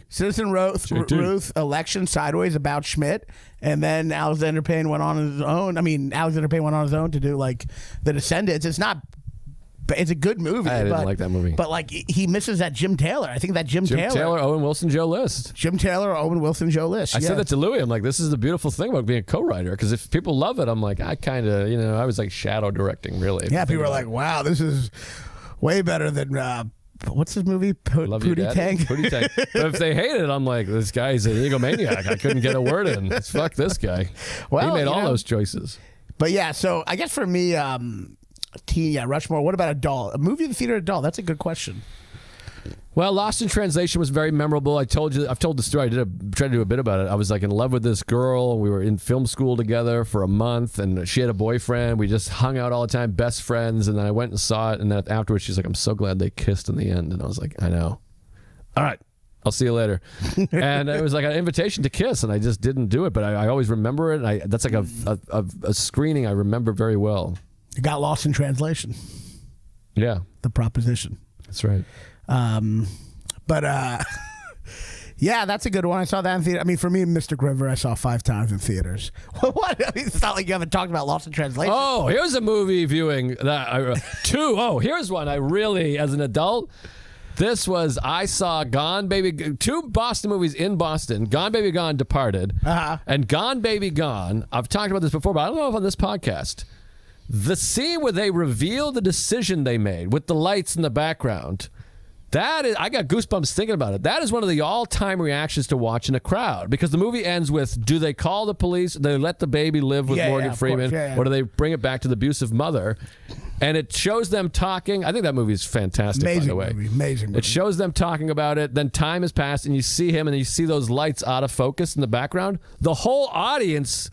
Citizen Ruth, Election, Sideways, About Schmidt, and then Alexander Payne went on his own. Alexander Payne went on his own to do The Descendants. It's a good movie. I didn't like that movie. But he misses that Jim Taylor. I think that Jim Taylor, Owen Wilson, Joe List. Jim Taylor, Owen Wilson, Joe List. I said that to Louis. I'm like, this is the beautiful thing about being a co-writer, because if people love it, I'm like, I kind of, I was like shadow directing, really. Yeah, people are like, wow, this is way better than what's his movie? Pootie Tang. Pootie Tang. But if they hate it, I'm like, this guy's an egomaniac. I couldn't get a word in. Fuck this guy. Well, he made all those choices. But yeah, so I guess for me, Rushmore. What about adult? A movie in the theater adult? That's a good question. Well, Lost in Translation was very memorable. I've told the story. I tried to do a bit about it. I was in love with this girl. We were in film school together for a month, and she had a boyfriend. We just hung out all the time, best friends. And then I went and saw it, and then afterwards she's like, "I'm so glad they kissed in the end." And I was like, "I know." All right, I'll see you later. And it was like an invitation to kiss, and I just didn't do it. But I always remember it. And that's like a screening I remember very well. It got lost in translation. Yeah, the proposition. That's right. Yeah, that's a good one. I saw that in theater. For me, Mystic River, I saw 5 times in theaters. What? It's not like you haven't talked about Lost in Translation. Oh, here's a movie viewing that here's one I really, as an adult. I saw Gone Baby, 2 Boston movies in Boston, Gone Baby Gone, Departed, and Gone Baby Gone. I've talked about this before, but I don't know if on this podcast. The scene where they reveal the decision they made with the lights in the background, I got goosebumps thinking about it. That is one of the all-time reactions to watching a crowd, because the movie ends with, do they call the police? Do they let the baby live with Morgan Freeman? Or do they bring it back to the abusive mother? And it shows them talking. I think that movie is fantastic, by the way. Amazing movie. It shows them talking about it. Then time has passed, and you see him, and you see those lights out of focus in the background. The whole audience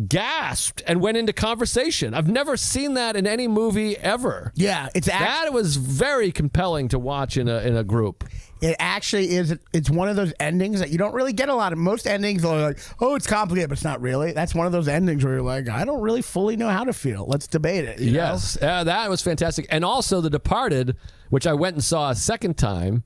gasped and went into conversation. I've never seen that in any movie ever. Yeah, that was very compelling to watch in a group. It actually is. It's one of those endings that you don't really get a lot of. Most endings are like, oh, it's complicated, but it's not really. That's one of those endings where you're like, I don't really fully know how to feel. Let's debate it. Yes, that was fantastic. And also The Departed, which I went and saw a second time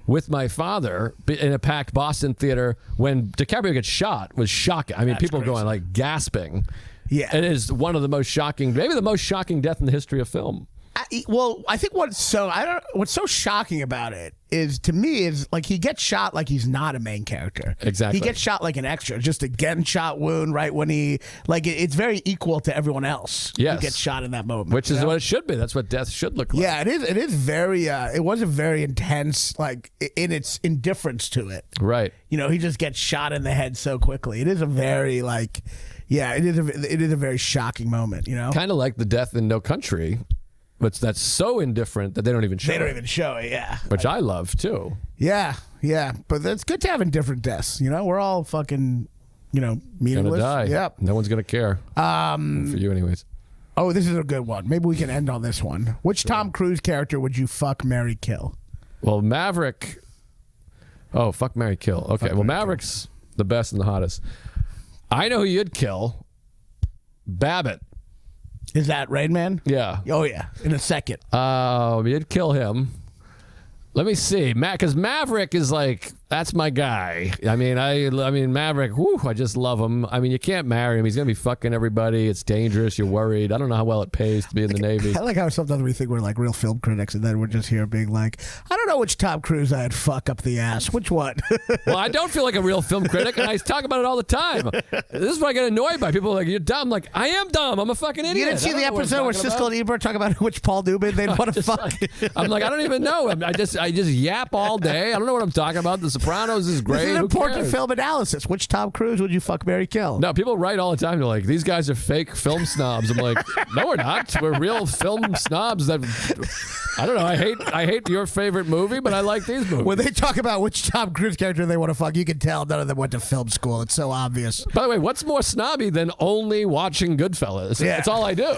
with my father in a packed Boston theater when DiCaprio gets shot, was shocking. I mean, That's people crazy. going like gasping. Yeah. It is one of the most shocking, maybe the most shocking death in the history of film. I think what's so shocking about it is, to me, is like he gets shot like he's not a main character. Exactly. He gets shot like an extra, just a gunshot wound right when it's very equal to everyone else. Yes. Who gets shot in that moment. Which is what it should be. That's what death should look like. Yeah, it is. It is very. It was a very intense, like in its indifference to it. Right. He just gets shot in the head so quickly. It is a very it is a very shocking moment. Kind of like the death in No Country. But that's so indifferent that they don't even show it. They don't even show it, yeah. Which I love, too. Yeah. But it's good to have indifferent deaths. We're all fucking, meaningless. Gonna die. Yep. No one's gonna care. For you, anyways. Oh, this is a good one. Maybe we can end on this one. Which Tom Cruise character would you fuck, marry, kill? Well, Maverick. Oh, fuck, marry, kill. Okay. Well, Maverick's the best and the hottest. I know who you'd kill. Babbitt. Is that Rain Man? Yeah. Oh, yeah. In a second. You'd kill him. Let me see, because Maverick is like, that's my guy. I mean, Maverick. Whew, I just love him. I mean, you can't marry him. He's gonna be fucking everybody. It's dangerous. You're worried. I don't know how well it pays to be in the Navy. I like how sometimes we think we're like real film critics, and then we're just here being like, I don't know which Tom Cruise I'd fuck up the ass. Which one? Well, I don't feel like a real film critic, and I talk about it all the time. This is why I get annoyed by people like, you're dumb. Like, I am dumb. I'm a fucking idiot. You didn't see the episode where Siskel and Ebert talk about which Paul Newman they'd want to fuck? I'm like, I don't even know. I just yap all day. I don't know what I'm talking about. The Sopranos is great. This is an Who important cares? film analysis. Which Tom Cruise would you fuck, marry, kill? No, people write all the time. They're like, these guys are fake film snobs. I'm like, no, we're not. We're real film snobs. That I don't know. I hate your favorite movie, but I like these movies. When they talk about which Tom Cruise character they want to fuck, you can tell none of them went to film school. It's so obvious. By the way, what's more snobby than only watching Goodfellas? Yeah. That's all I do.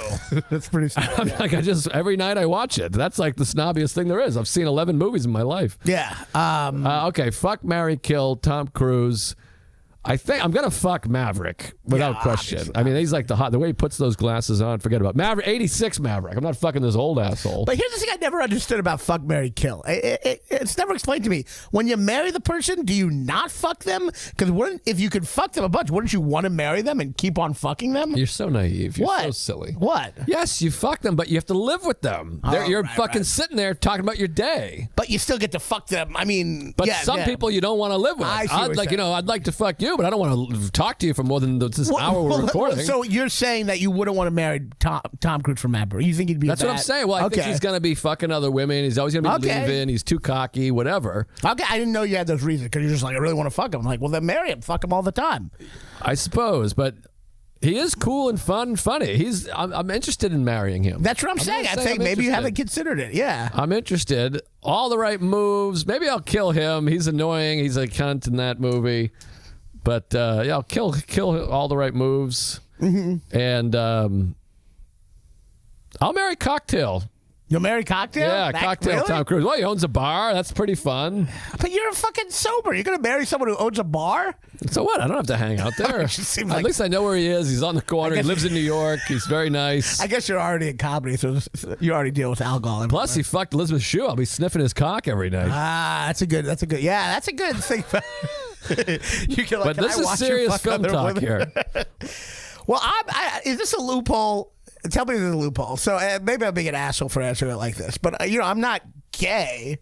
That's pretty snobby. I'm like, every night I watch it. That's like the snobbiest thing there is. I've seen 11 movies in my life. Yeah. Okay, fuck, marry, kill Tom Cruise. I think I'm gonna fuck Maverick without question. Obviously. I mean, he's like the way he puts those glasses on. Forget about Maverick. 86 Maverick. I'm not fucking this old asshole. But here's the thing I never understood about fuck, marry, kill. It's never explained to me. When you marry the person, do you not fuck them? Because if you could fuck them a bunch, wouldn't you want to marry them and keep on fucking them? You're so naive. You're What? so silly. What? Yes, you fuck them, but you have to live with them. You're right, fucking right. sitting there talking about your day. But you still get to fuck them. I mean, But yeah, some yeah. people you don't want to live with. I see what I'd you're like, saying. I'd like to fuck you, but I don't want to talk to you for more than this hour we're recording. So you're saying that you wouldn't want to marry Tom Cruise from Maverick? You think he'd be? That's what I'm saying. Well, I think he's going to be fucking other women. He's always going to be Okay. leaving. He's too cocky, whatever. Okay, I didn't know you had those reasons because you're just like, I really want to fuck him. I'm like, well, then marry him. Fuck him all the time. I suppose, but he is cool and fun and funny. I'm interested in marrying him. That's what I'm saying. I think I'm maybe you interested. haven't considered it. Yeah. I'm interested. All the right moves. Maybe I'll kill him. He's annoying. He's a cunt in that movie. But yeah, I'll kill all the right moves. Mm-hmm. And I'll marry Cocktail. You'll marry Cocktail? Yeah, Cocktail really? Tom Cruise. Well, he owns a bar. That's pretty fun. But you're fucking sober. You're going to marry someone who owns a bar? So what? I don't have to hang out there. It just seems At like- least I know where he is. He's on the corner. He lives in New York. He's very nice. I guess you're already in comedy, so you already deal with alcohol. Plus, he fucked Elizabeth Shue. I'll be sniffing his cock every night. That's a good thing. You can, like, But this can I is watch you serious fuck film other talk women? here. Well, is this a loophole? Tell me there's a loophole. So maybe I'm being an asshole for answering it like this, but I'm not gay.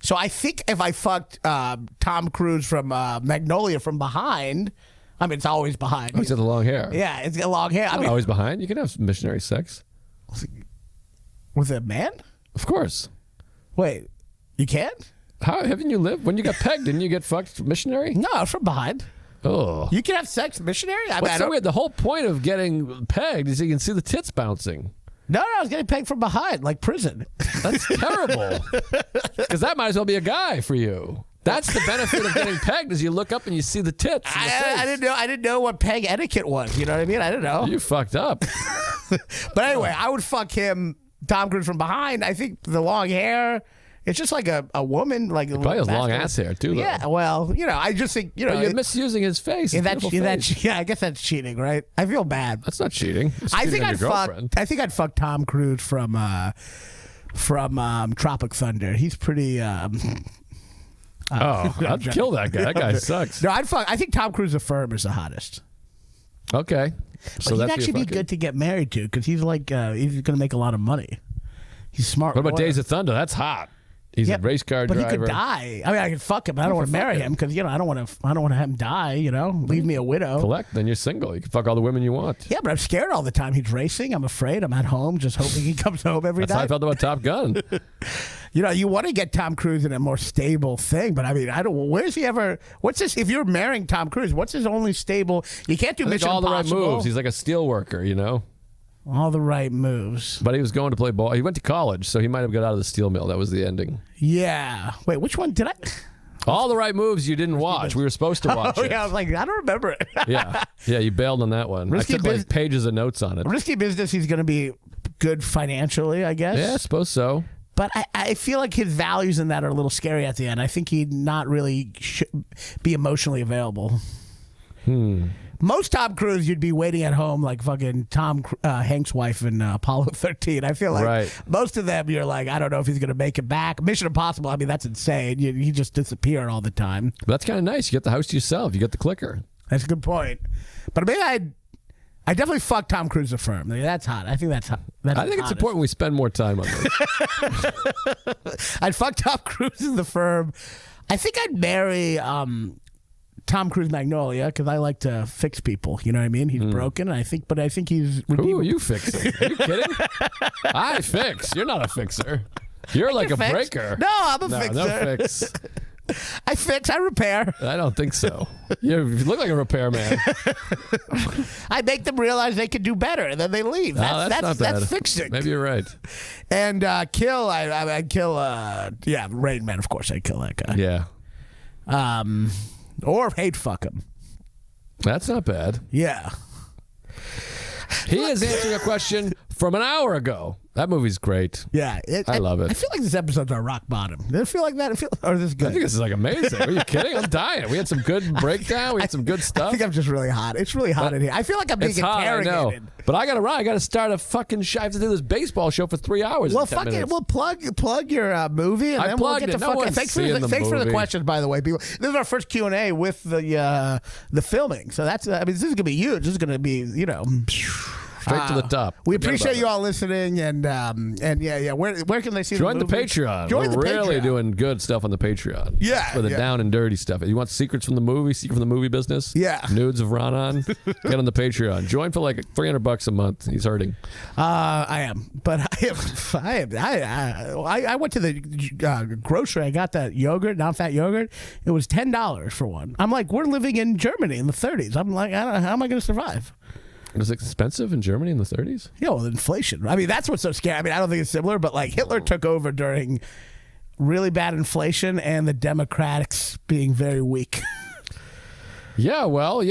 So I think if I fucked Tom Cruise from Magnolia from behind, I mean, it's always behind. Oh, he's got the long hair. Yeah, it's got long hair. I Not mean, always behind. You can have missionary sex. with a man? Of course. Wait, you can't? How haven't you lived? When you got pegged, didn't you get fucked missionary? No, from behind. Oh. You can have sex missionary? I What's so weird? The whole point of getting pegged is you can see the tits bouncing. No, I was getting pegged from behind, like prison. That's terrible. Because that might as well be a guy for you. That's the benefit of getting pegged, is you look up and you see the tits. I didn't know what peg etiquette was. You know what I mean? I didn't know. You fucked up. But anyway, I would fuck him, Tom Cruise, from behind. I think the long hair. It's just like a woman, like probably has long ass hair too. Though. Yeah, well, I just think But you're misusing his face. Yeah, I guess that's cheating, right? I feel bad. That's not cheating. I think I'd fuck Tom Cruise from Tropic Thunder. He's pretty. I'd kill that guy. That guy sucks. No, I think Tom Cruise Affirm is the hottest. Okay, so he'd actually be good to get married to because he's like he's going to make a lot of money. He's smart. What about Days of Thunder? That's hot. He's a race car driver. But he could die. I mean, I could fuck him, but I don't want to marry him because I don't want to have him die. Leave me a widow. Collect. Then you're single. You can fuck all the women you want. Yeah, but I'm scared all the time. He's racing. I'm afraid. I'm at home, just hoping he comes home every That's night. how I felt about Top Gun. You want to get Tom Cruise in a more stable thing, but I mean, I don't. Where's he ever? What's this? If you're marrying Tom Cruise, what's his only stable? You can't do Mission all Impossible. the right moves. He's like a steel worker, All the right moves. But he was going to play ball. He went to college, so he might have got out of the steel mill. That was the ending. Yeah. Wait, which one did I? All the right moves you didn't watch. We were supposed to watch it. Yeah, I was like, I don't remember it. Yeah, you bailed on that one. Risky I took pages of notes on it. Risky Business, he's going to be good financially, I guess. Yeah, I suppose so. But I feel like his values in that are a little scary at the end. I think he'd not really be emotionally available. Most Tom Cruise, you'd be waiting at home like fucking Tom Hanks' wife in Apollo 13. I feel like most of them, you're like, I don't know if he's going to make it back. Mission Impossible, I mean, that's insane. You just disappear all the time. But that's kind of nice. You get the house to yourself. You get the clicker. That's a good point. But maybe I definitely fuck Tom Cruise Affirm. I mean, that's hot. I think that's hot. I think it's important we spend more time on this. I'd fuck Tom Cruise in the Firm. I think I'd marry Tom Cruise Magnolia because I like to fix people. You know what I mean? He's broken, and I think he's. Who are you fixing? Are you kidding? I fix. You're not a fixer. You're like a breaker. No, I'm a fixer. No fix. I fix. I repair. I don't think so. You look like a repairman. I make them realize they can do better, and then they leave. That's not bad. That's fixing. Maybe you're right. And kill. I'd kill. Rain Man. Of course, I'd kill that guy. Yeah. Or hate fuck him. That's not bad. Yeah. He is answering a question from an hour ago. That movie's great. Yeah. I love it. I feel like this episode's our rock bottom. Does it feel like that? Or is this good? I think this is like amazing. Are you kidding? I'm dying. We had some good breakdown. We had some good stuff. I think I'm just really hot. It's really hot in here. I feel like I'm being interrogated. I know. But I got to run. I got to start a fucking show. I have to do this baseball show for 3 hours. Well, fuck it. We'll plug your movie, and then we'll get to fucking. Thanks for the questions, by the way, people. This is our first Q&A with the filming, so that's. I mean, this is gonna be huge. This is gonna be, straight to the top. We appreciate you all listening, and yeah. Where can they see Join the movie? Patreon. Join the We're really Patreon. doing good stuff on the Patreon. Yeah. For the down and dirty stuff. You want secrets from the movie, secret from the movie business? Yeah. Nudes of Ronan? Get on the Patreon. Join for like $300 a month. He's hurting. I am, but I went to the grocery. I got that yogurt, non-fat yogurt. It was $10 for one. I'm like, we're living in Germany in the 30s. I'm like, how am I going to survive? It was expensive in Germany in the 30s? Yeah, well, inflation. I mean, that's what's so scary. I mean, I don't think it's similar, but like Hitler took over during really bad inflation and the Democrats being very weak. Yeah, well,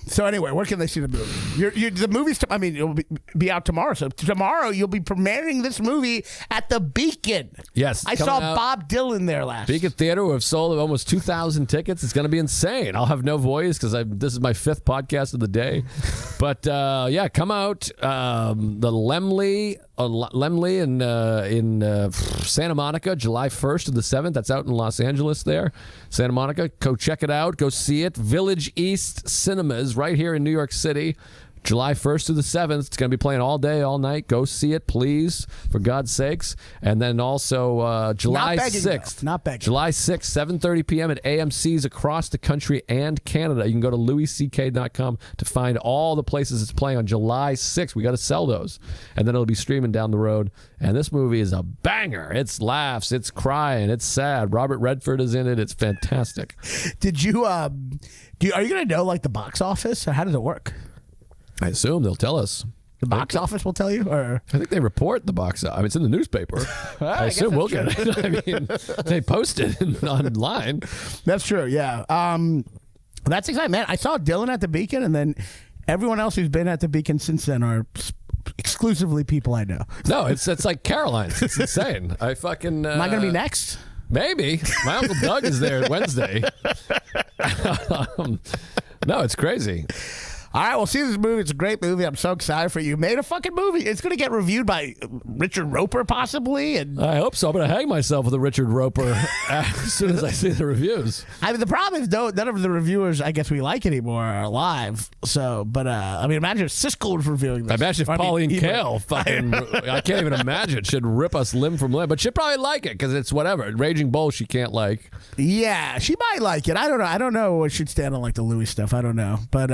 So anyway, where can they see the movie? The movie's. It'll be out tomorrow. So tomorrow you'll be premiering this movie at the Beacon. Yes, I saw Bob Dylan there last. Beacon Theater. We've sold almost 2,000 tickets. It's going to be insane. I'll have no voice because this is my 5th podcast of the day. But come out. The Lemley in Santa Monica, July 1st to the 7th. That's out in Los Angeles there. Santa Monica. Go check it out. Go see it. Village East Cinemas right here in New York City. July 1st to the 7th. It's going to be playing all day, all night. Go see it, please, for God's sakes. And then also July 6th. Not begging. July 6th, 7:30 p.m. at AMC's across the country and Canada. You can go to louisck.com to find all the places it's playing on July 6th. We got to sell those. And then it'll be streaming down the road. And this movie is a banger. It's laughs. It's crying. It's sad. Robert Redford is in it. It's fantastic. Did you, are you going to know like the box office, or how does it work? I assume they'll tell us. The box office will tell you, or I think they report the box office. I mean, it's in the newspaper. I assume we'll get it. I mean, they post it online. That's true. Yeah. That's exciting, man. I saw Dylan at the Beacon, and then everyone else who's been at the Beacon since then are exclusively people I know. No, it's like Caroline's. It's insane. I fucking. Am I going to be next? Maybe. My Uncle Doug is there Wednesday. No, it's crazy. All right, well, see this movie. It's a great movie. I'm so excited for you. You made a fucking movie. It's going to get reviewed by Richard Roper, possibly. And I hope so. I'm going to hang myself with a Richard Roper as soon as I see the reviews. I mean, the problem is none of the reviewers I guess we like anymore are alive. So, but I mean, imagine if Siskel was reviewing this. Imagine if Pauline Kael fucking, I can't even imagine. She'd rip us limb from limb, but she'd probably like it because it's whatever. Raging Bull she can't like. Yeah, she might like it. I don't know. I don't know what she'd stand on like the Louis stuff. I don't know. But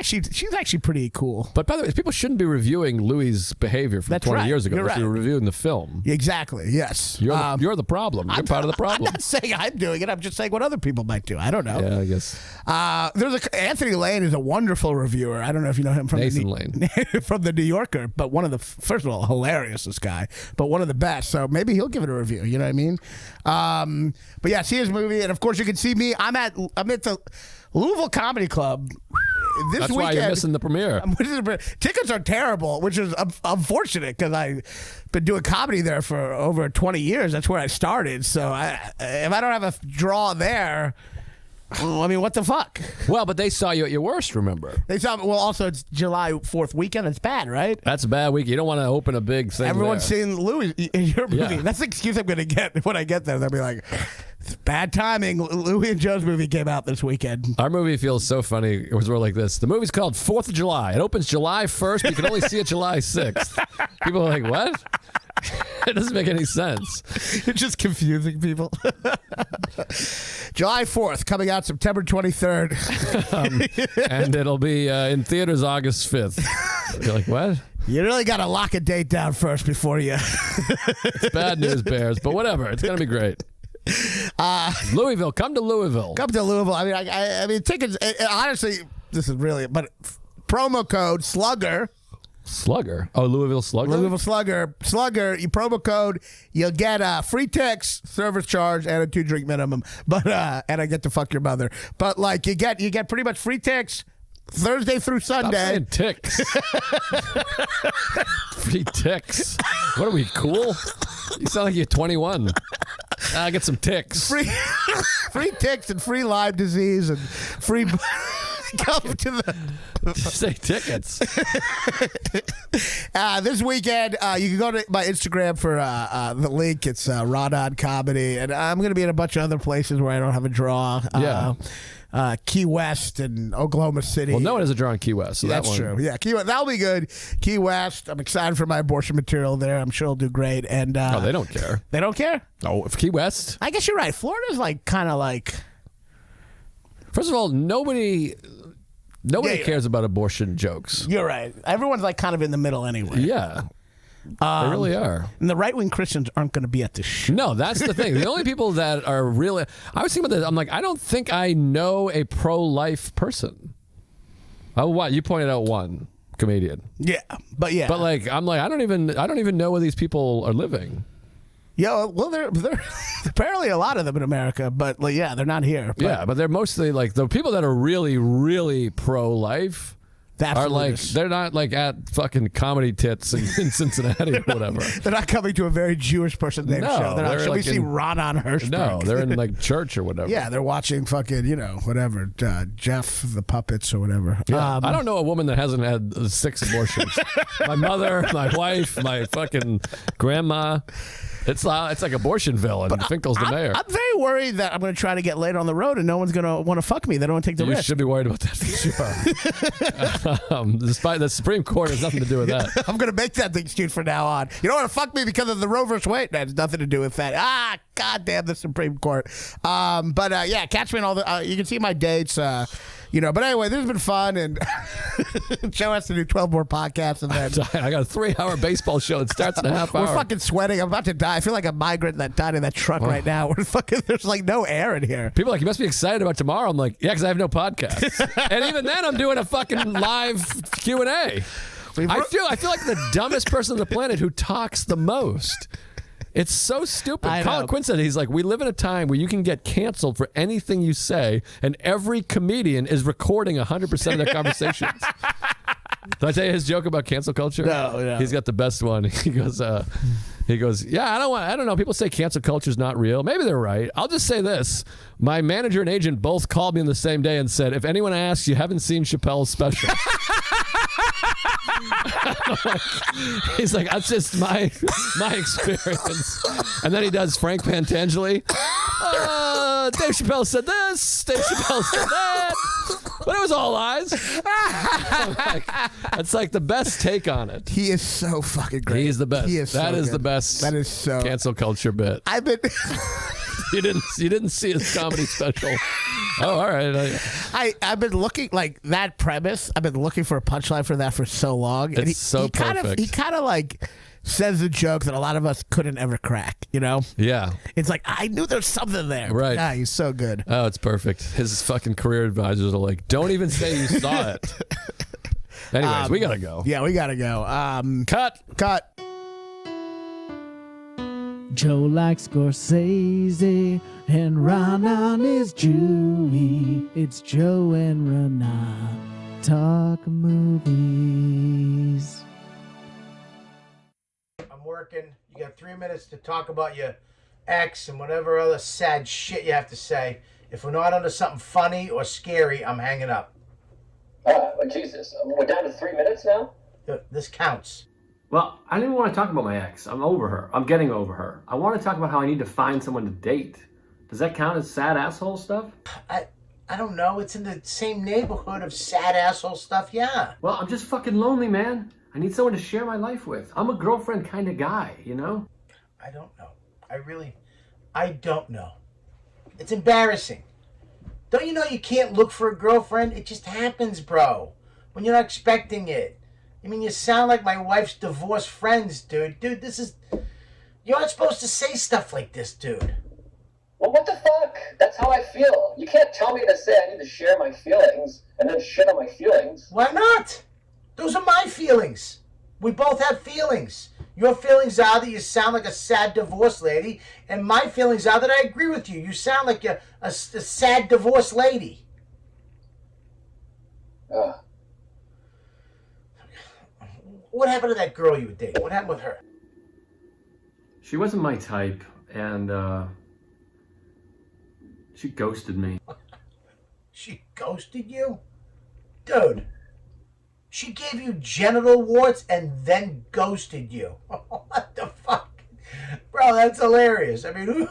she's actually pretty cool. But by the way, people shouldn't be reviewing Louis' behavior from 20 years ago. They should be reviewing the film. Exactly. Yes. You're the problem. You're part of the problem. I'm not saying I'm doing it. I'm just saying what other people might do. I don't know. Yeah, I guess. There's Anthony Lane is a wonderful reviewer. I don't know if you know him from Nathan Lane from the New Yorker, but one of the first of all hilarious this guy, but one of the best. So maybe he'll give it a review. You know what I mean? But yeah, see his movie, and of course you can see me. I'm at the Louisville Comedy Club. That's why you're missing the premiere. Tickets are terrible, which is unfortunate because I've been doing comedy there for over 20 years. That's where I started. So if I don't have a draw there, I mean, what the fuck? Well, but they saw you at your worst, remember? They saw. Well, also it's July 4th weekend. It's bad, right? That's a bad week. You don't want to open a big thing. Everyone's seeing Louis in your movie. Yeah. That's the excuse I'm going to get when I get there. They'll be like, bad timing. Louis and Joe's movie came out this weekend. Our movie feels so funny. It was more like this. The movie's called 4th of July. It opens July 1st. You can only see it July 6th. People are like, what? It doesn't make any sense. It's just confusing people. July 4th, coming out September 23rd. And it'll be in theaters August 5th. You're like, what? You really got to lock a date down first before you... It's bad news, Bears, but whatever. It's going to be great. Louisville. Come to Louisville. Come to Louisville. I mean, tickets, honestly, this is really... But promo code SLUGGER... Slugger. Oh, Louisville Slugger? Louisville Slugger. Slugger, you promo code, you'll get free ticks, service charge, and a 2-drink minimum. But and I get to fuck your mother. But like you get pretty much free ticks Thursday through Sunday. Stop saying ticks. Free ticks. What are we, cool? You sound like you're 21. I get some ticks. Free ticks and free Lyme disease and free... Come to the... Say tickets. This weekend, you can go to my Instagram for the link. It's Rodon Comedy. And I'm going to be in a bunch of other places where I don't have a draw. Key West and Oklahoma City. Well, no one has a draw in Key West. So that's true. Yeah, Key West. That'll be good. Key West. I'm excited for my abortion material there. I'm sure it'll do great. And oh, they don't care. They don't care? Oh, if Key West? I guess you're right. Florida's like kind of like... First of all, nobody cares about abortion jokes. You're right. Everyone's like kind of in the middle anyway. Yeah. They really are. And the right-wing Christians aren't going to be at this show. No, that's the thing. The only people that are really... I was thinking about this. I'm like, I don't think I know a pro-life person. Oh, what? You pointed out one comedian. Yeah, but yeah. But like, I'm like, I don't even know where these people are living. Yeah, well, there apparently a lot of them in America, but like, yeah, they're not here. But yeah, but they're mostly like the people that are really, really pro-life. Are like they're not like at fucking Comedy Tits in Cincinnati or whatever. They're not coming to a very Jewish person named show. They're not. Should we see Ron on Hirschberg? No, they're in like church or whatever. Yeah, they're watching fucking whatever Jeff the Puppets or whatever. Yeah. I don't know a woman that hasn't had 6 abortions. My mother, my wife, my fucking grandma. It's like Abortionville, and Finkel's the mayor. I'm very worried that I'm going to try to get laid on the road, and no one's going to want to fuck me. They don't want to take the risk. You should be worried about that for sure. Despite the Supreme Court has nothing to do with that. I'm going to make that the excuse from now on. You don't want to fuck me because of the Roe vs. Wade. That has nothing to do with that. Goddamn the Supreme Court. Yeah, catch me in all the. You can see my dates. But anyway, this has been fun, and Joe has to do 12 more podcasts, and then I got a 3-hour baseball show that starts in a half hour. We're fucking sweating. I'm about to die. I feel like a migrant that died in that truck right now. We're fucking. There's like no air in here. People are like, you must be excited about tomorrow. I'm like, yeah, because I have no podcast, and even then, I'm doing a fucking live Q&A. I feel like the dumbest person on the planet who talks the most. It's so stupid. Colin Quinn said, he's like, we live in a time where you can get canceled for anything you say, and every comedian is recording 100% of their conversations. Did I tell you his joke about cancel culture? No. He's got the best one. He goes, yeah, I don't know. People say cancel culture is not real. Maybe they're right. I'll just say this. My manager and agent both called me on the same day and said, if anyone asks, you haven't seen Chappelle's special. He's like, that's just my experience. And then he does Frank Pantangeli. Dave Chappelle said this. Dave Chappelle said that. But it was all lies. That's like the best take on it. He is so fucking great. He's the best. He is That so is good. the best. That is so cancel culture bit. I've been. You didn't see his comedy special. Oh, all right. I've been looking like that premise. I've been looking for a punchline for that for so long. It's so perfect. He kind of like says a joke that a lot of us couldn't ever crack. You know? Yeah. It's like I knew there's something there. Right. Yeah, he's so good. Oh, it's perfect. His fucking career advisors are like, don't even say you saw it. Anyways, we gotta go. Yeah, we gotta go. Cut. Joe likes Scorsese, and Ronan is Jewy. It's Joe and Ronan talk movies. I'm working. You got 3 minutes to talk about your ex and whatever other sad shit you have to say. If we're not onto something funny or scary, I'm hanging up. Jesus. We're down to 3 minutes now? This counts. Well, I didn't want to talk about my ex. I'm over her. I'm getting over her. I want to talk about how I need to find someone to date. Does that count as sad asshole stuff? I don't know. It's in the same neighborhood of sad asshole stuff, yeah. Well, I'm just fucking lonely, man. I need someone to share my life with. I'm a girlfriend kind of guy, you know? I don't know. I don't know. It's embarrassing. Don't you know you can't look for a girlfriend? It just happens, bro. When you're not expecting it. I mean, you sound like my wife's divorced friends, dude. Dude, you aren't supposed to say stuff like this, dude. Well, what the fuck? That's how I feel. You can't tell me to say I need to share my feelings and then shit on my feelings. Why not? Those are my feelings. We both have feelings. Your feelings are that you sound like a sad divorced lady, and my feelings are that I agree with you. You sound like a sad divorced lady. What happened to that girl you were dating? What happened with her? She wasn't my type, and she ghosted me. She ghosted you? Dude, she gave you genital warts and then ghosted you. What the fuck? Bro, that's hilarious. I mean,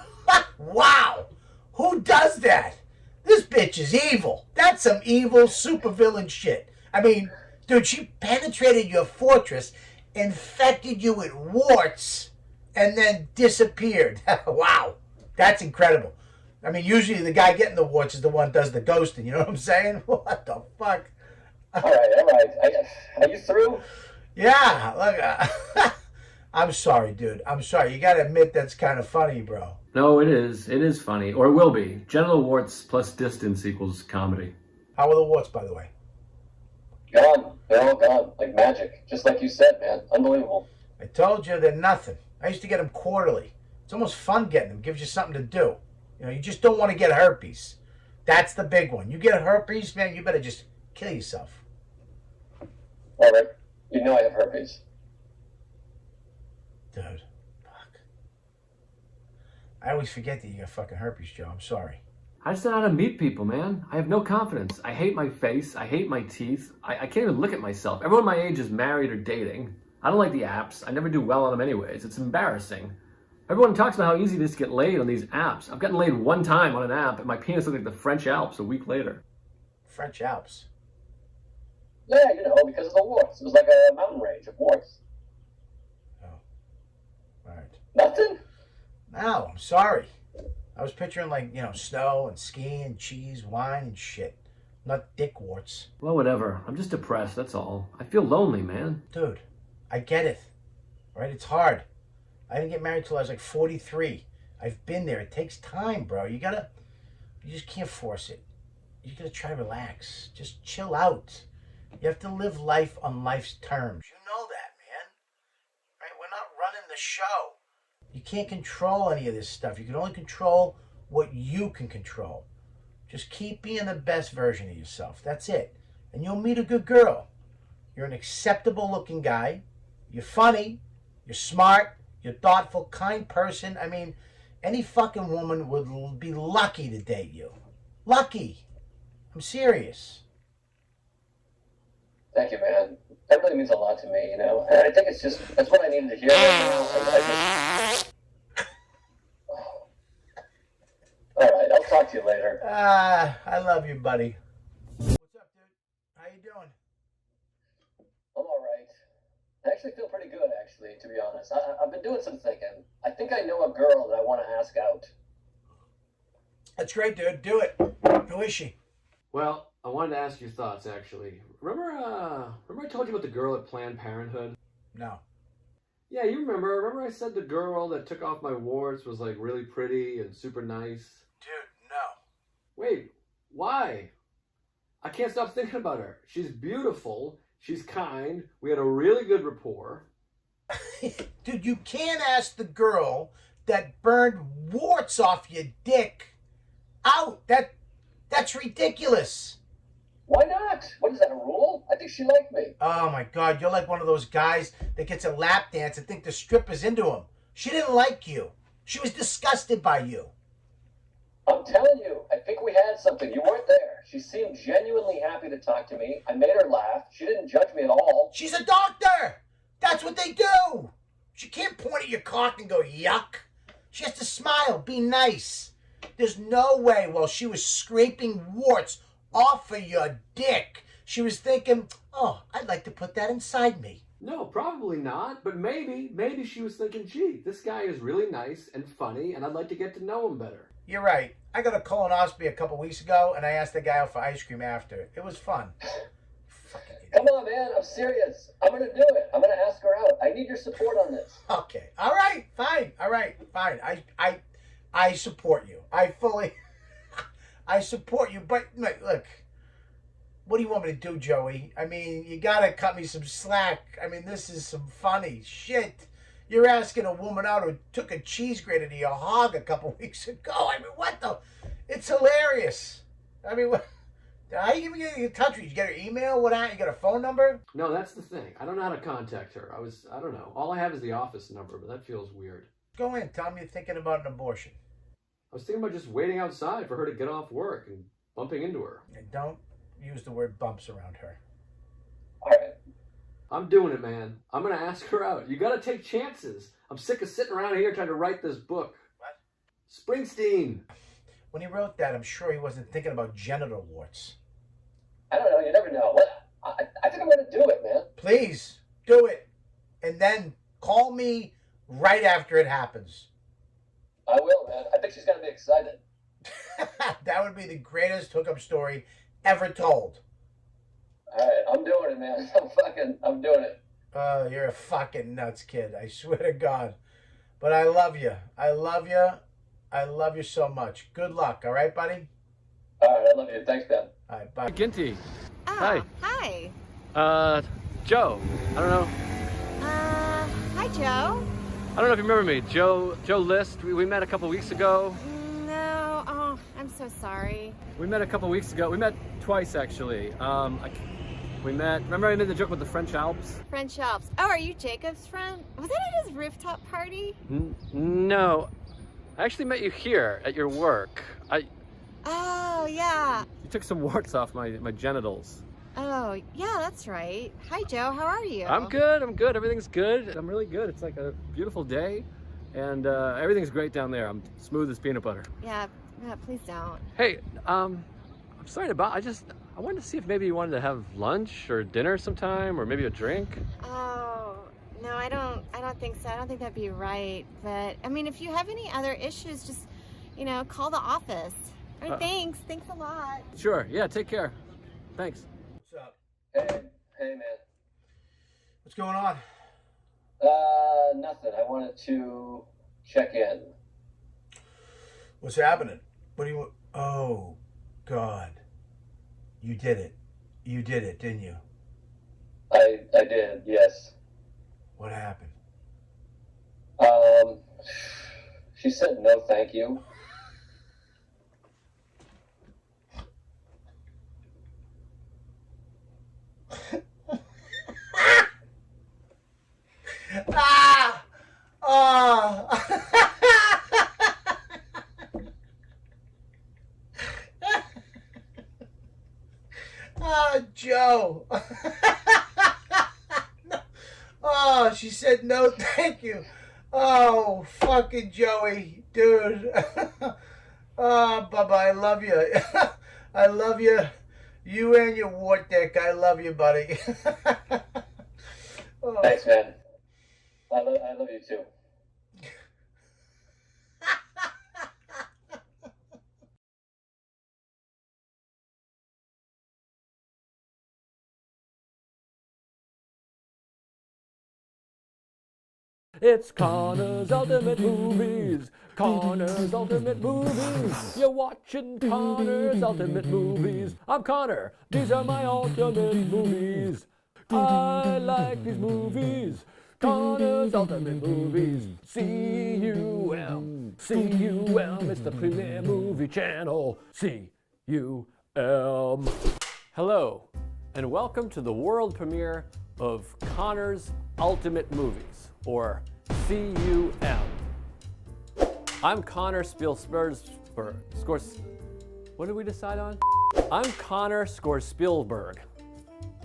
wow. Who does that? This bitch is evil. That's some evil supervillain shit. I mean, dude, she penetrated your fortress, infected you with warts, and then disappeared. Wow. That's incredible. I mean, usually the guy getting the warts is the one who does the ghosting. You know what I'm saying? What the fuck? All right. Are you through? Yeah. Look, I'm sorry, dude. I'm sorry. You got to admit that's kind of funny, bro. No, it is. It is funny. Or it will be. Genital warts plus distance equals comedy. How are the warts, by the way? Gone. They're all gone. Like magic. Just like you said, man. Unbelievable. I told you they're nothing. I used to get them quarterly. It's almost fun getting them. Gives you something to do. You know, you just don't want to get herpes. That's the big one. You get herpes, man, you better just kill yourself. All right. You know I have herpes. Dude, fuck. I always forget that you got fucking herpes, Joe. I'm sorry. I just don't know how to meet people, man. I have no confidence. I hate my face. I hate my teeth. I can't even look at myself. Everyone my age is married or dating. I don't like the apps. I never do well on them anyways. It's embarrassing. Everyone talks about how easy it is to get laid on these apps. I've gotten laid one time on an app, and my penis looked like the French Alps a week later. French Alps? Yeah, you know, because of the warts. It was like a mountain range of warts. Oh. All right. Nothing? No, I'm sorry. I was picturing, like, you know, snow and skiing, cheese, wine, and shit. Not dick warts. Well, whatever. I'm just depressed, that's all. I feel lonely, man. Dude, I get it. All right? It's hard. I didn't get married till I was like 43. I've been there. It takes time, bro. You just can't force it. You gotta try to relax. Just chill out. You have to live life on life's terms. You a show. You can't control any of this stuff. You can only control what you can control. Just keep being the best version of yourself. That's it. And you'll meet a good girl. You're an acceptable looking guy. You're funny. You're smart. You're thoughtful, kind person. I mean, any fucking woman would be lucky to date you. Lucky. I'm serious. Thank you, man. That really means a lot to me, you know? And I think that's what I needed to hear right now. All right, I'll talk to you later. I love you, buddy. What's up, dude? How you doing? I'm all right. I actually feel pretty good, actually, to be honest. I've been doing some thinking. I think I know a girl that I want to ask out. That's great, dude. Do it. Who is she? Well, I wanted to ask your thoughts, actually. Remember I told you about the girl at Planned Parenthood? No. Yeah, you remember. Remember I said the girl that took off my warts was, like, really pretty and super nice? Dude, no. Wait, why? I can't stop thinking about her. She's beautiful. She's kind. We had a really good rapport. Dude, you can't ask the girl that burned warts off your dick out. That's ridiculous. Why not? What is that, a rule? I think she liked me. Oh my God, you're like one of those guys that gets a lap dance and think the stripper's into him. She didn't like you. She was disgusted by you. I'm telling you, I think we had something. You weren't there. She seemed genuinely happy to talk to me. I made her laugh. She didn't judge me at all. She's a doctor. That's what they do. She can't point at your cock and go, yuck. She has to smile, be nice. There's no way while she was scraping warts off of your dick, she was thinking, oh, I'd like to put that inside me. No, probably not, but maybe she was thinking, gee, this guy is really nice and funny, and I'd like to get to know him better. You're right. I got a colonoscopy a couple weeks ago, and I asked the guy out for ice cream after. It was fun. Come on, man. I'm serious. I'm going to do it. I'm going to ask her out. I need your support on this. Okay. All right. Fine. All right. Fine. I support you. I support you. But look, what do you want me to do, Joey? I mean, you got to cut me some slack. I mean, this is some funny shit. You're asking a woman out who took a cheese grater to your hog a couple weeks ago. I mean, what the? It's hilarious. I mean, what? How you even get in touch with her? You get her email? What? You got her phone number? No, that's the thing. I don't know how to contact her. I don't know. All I have is the office number, but that feels weird. Go in. Tell me you're thinking about an abortion. I was thinking about just waiting outside for her to get off work and bumping into her. And don't use the word bumps around her. All right. I'm doing it, man. I'm going to ask her out. You got to take chances. I'm sick of sitting around here trying to write this book. What? Springsteen. When he wrote that, I'm sure he wasn't thinking about genital warts. I don't know. You never know. I think I'm going to do it, man. Please, do it. And then call me right after it happens. I will, man. I think she's going to be excited. That would be the greatest hookup story ever told. All right. I'm doing it, man. I'm doing it. You're a fucking nuts, kid. I swear to God. But I love you. I love you. I love you so much. Good luck, all right, buddy? All right. I love you. Thanks, Ben. All right, bye. Ginty. Oh, hi. Joe. I don't know. Hi, Joe. I don't know if you remember me. Joe List. We met a couple weeks ago. No. Oh, I'm so sorry. We met a couple weeks ago. We met twice, actually. Remember I made the joke with the French Alps? French Alps. Oh, are you Jacob's friend? Was that at his rooftop party? No. I actually met you here at your work. Oh, yeah. You took some warts off my genitals. Oh, yeah, that's right. Hi, Joe. How are you? I'm good. Everything's good. I'm really good. It's like a beautiful day, and everything's great down there. I'm smooth as peanut butter. Yeah, please don't. Hey, I'm sorry about. I wanted to see if maybe you wanted to have lunch or dinner sometime, or maybe a drink. Oh, no, I don't think so. I don't think that'd be right. But, I mean, if you have any other issues, just, call the office. All right, thanks. Thanks a lot. Sure. Yeah, take care. Thanks. What's up? Hey, man. What's going on? Nothing. I wanted to check in. What's happening? What do you want? Oh, God. You did it. You did it, didn't you? I did, yes. What happened? She said no thank you. Ah! Oh! Oh, Joe. Oh, she said no thank you. Oh, fucking Joey, dude. Oh, Bubba, I love you. I love you. You and your wart dick. I love you, buddy. Oh. Thanks, man. I love you too. It's Connor's Ultimate Movies. Connor's Ultimate Movies. You're watching Connor's Ultimate Movies. I'm Connor. These are my ultimate movies. I like these movies. Connor's Ultimate Movies. C-U-M. C-U-M. It's the premier movie channel. C-U-M. Hello, and welcome to the world premiere of Connor's Ultimate Movies, or C-U-M. I'm Connor What did we decide on? I'm Connor Spielberg.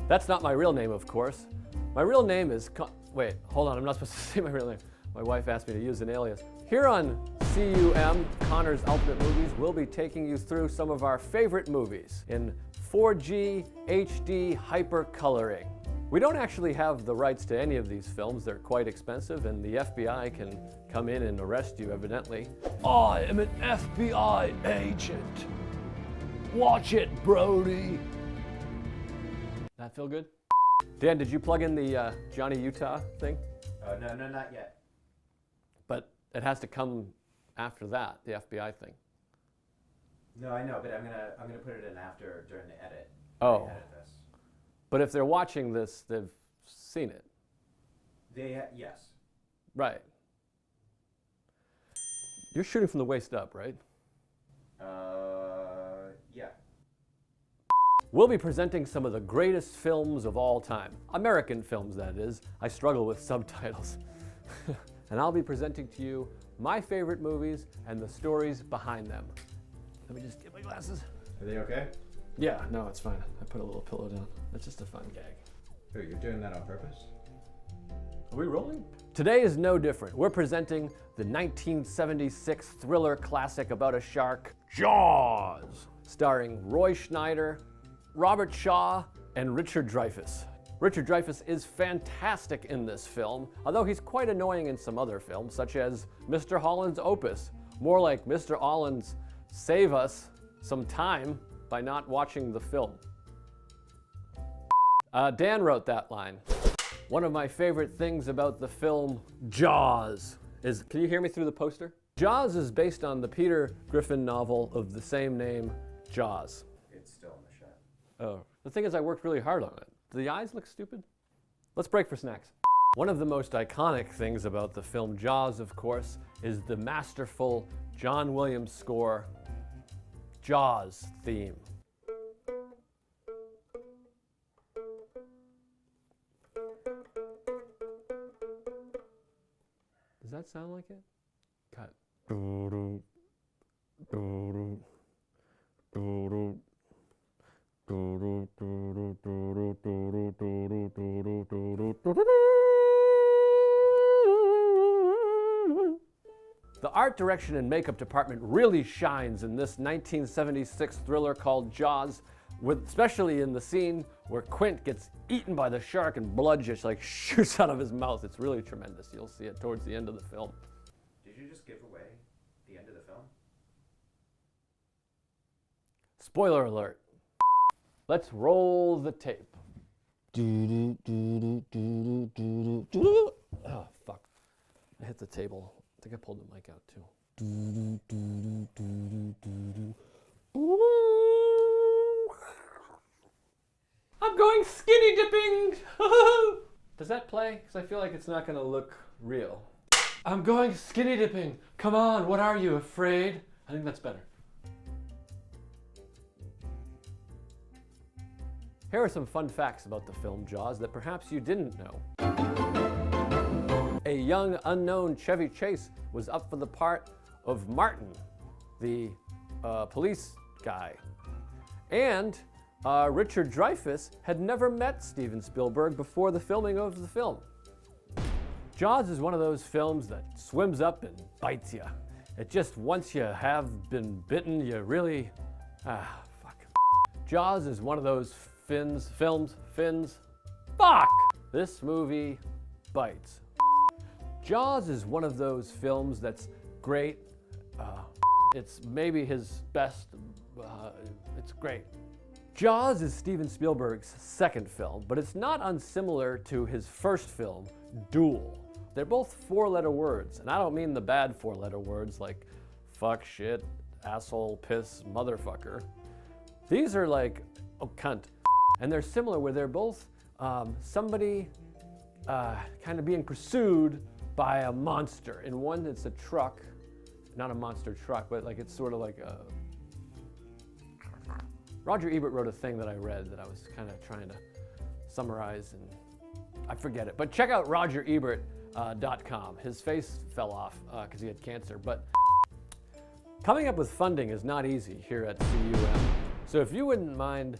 That's not my real name, of course. My real name is wait, hold on, I'm not supposed to say my real name. My wife asked me to use an alias. Here on C-U-M, Connor's Ultimate Movies, we'll be taking you through some of our favorite movies in 4G HD hypercoloring. We don't actually have the rights to any of these films. They're quite expensive, and the FBI can come in and arrest you, evidently. I am an FBI agent. Watch it, Brody. That feel good? Dan, did you plug in the Johnny Utah thing? No, not yet. But it has to come after that, the FBI thing. No, I know, but I'm gonna put it in after during the edit. Oh. Edit this. But if they're watching this, they've seen it. Yes. Right. You're shooting from the waist up, right? Yeah. We'll be presenting some of the greatest films of all time. American films, that is. I struggle with subtitles. And I'll be presenting to you my favorite movies and the stories behind them. Let me just get my glasses. Are they okay? Yeah, no, it's fine. I put a little pillow down. It's just a fun gag. Oh, you're doing that on purpose? Are we rolling? Today is no different. We're presenting the 1976 thriller classic about a shark, Jaws, starring Roy Schneider, Robert Shaw, and Richard Dreyfuss. Richard Dreyfuss is fantastic in this film, although he's quite annoying in some other films, such as Mr. Holland's Opus. More like Mr. Holland's Save Us Some Time by not watching the film. Dan wrote that line. One of my favorite things about the film Jaws is, can you hear me through the poster? Jaws is based on the Peter Griffin novel of the same name, Jaws. It's still in the shot. Oh, the thing is I worked really hard on it. Do the eyes look stupid? Let's break for snacks. One of the most iconic things about the film Jaws, of course, is the masterful John Williams score, Jaws theme. Does that sound like it? Cut. The art direction and makeup department really shines in this 1976 thriller called Jaws, especially in the scene where Quint gets eaten by the shark and blood just like shoots out of his mouth. It's really tremendous. You'll see it towards the end of the film. Did you just give away the end of the film? Spoiler alert. Let's roll the tape. Oh, fuck. I hit the table. I think I pulled the mic out too. I'm going skinny dipping! Does that play? Because I feel like it's not going to look real. I'm going skinny dipping. Come on, what are you, afraid? I think that's better. Here are some fun facts about the film Jaws that perhaps you didn't know. A young, unknown Chevy Chase was up for the part of Martin, the police guy. And Richard Dreyfuss had never met Steven Spielberg before the filming of the film. Jaws is one of those films that swims up and bites you. It just, once you have been bitten, you really, fuck. Jaws is one of those films, fuck! This movie bites. Jaws is one of those films that's great. It's maybe his best, it's great. Jaws is Steven Spielberg's second film, but it's not unsimilar to his first film, Duel. They're both four-letter words, and I don't mean the bad four-letter words like fuck, shit, asshole, piss, motherfucker. These are like, oh, cunt. And they're similar where they're both somebody kind of being pursued by a monster. In one, it's a truck, not a monster truck, but like it's sort of like a... Roger Ebert wrote a thing that I read that I was kind of trying to summarize, and I forget it. But check out RogerEbert.com. His face fell off because he had cancer. But coming up with funding is not easy here at CUM. So if you wouldn't mind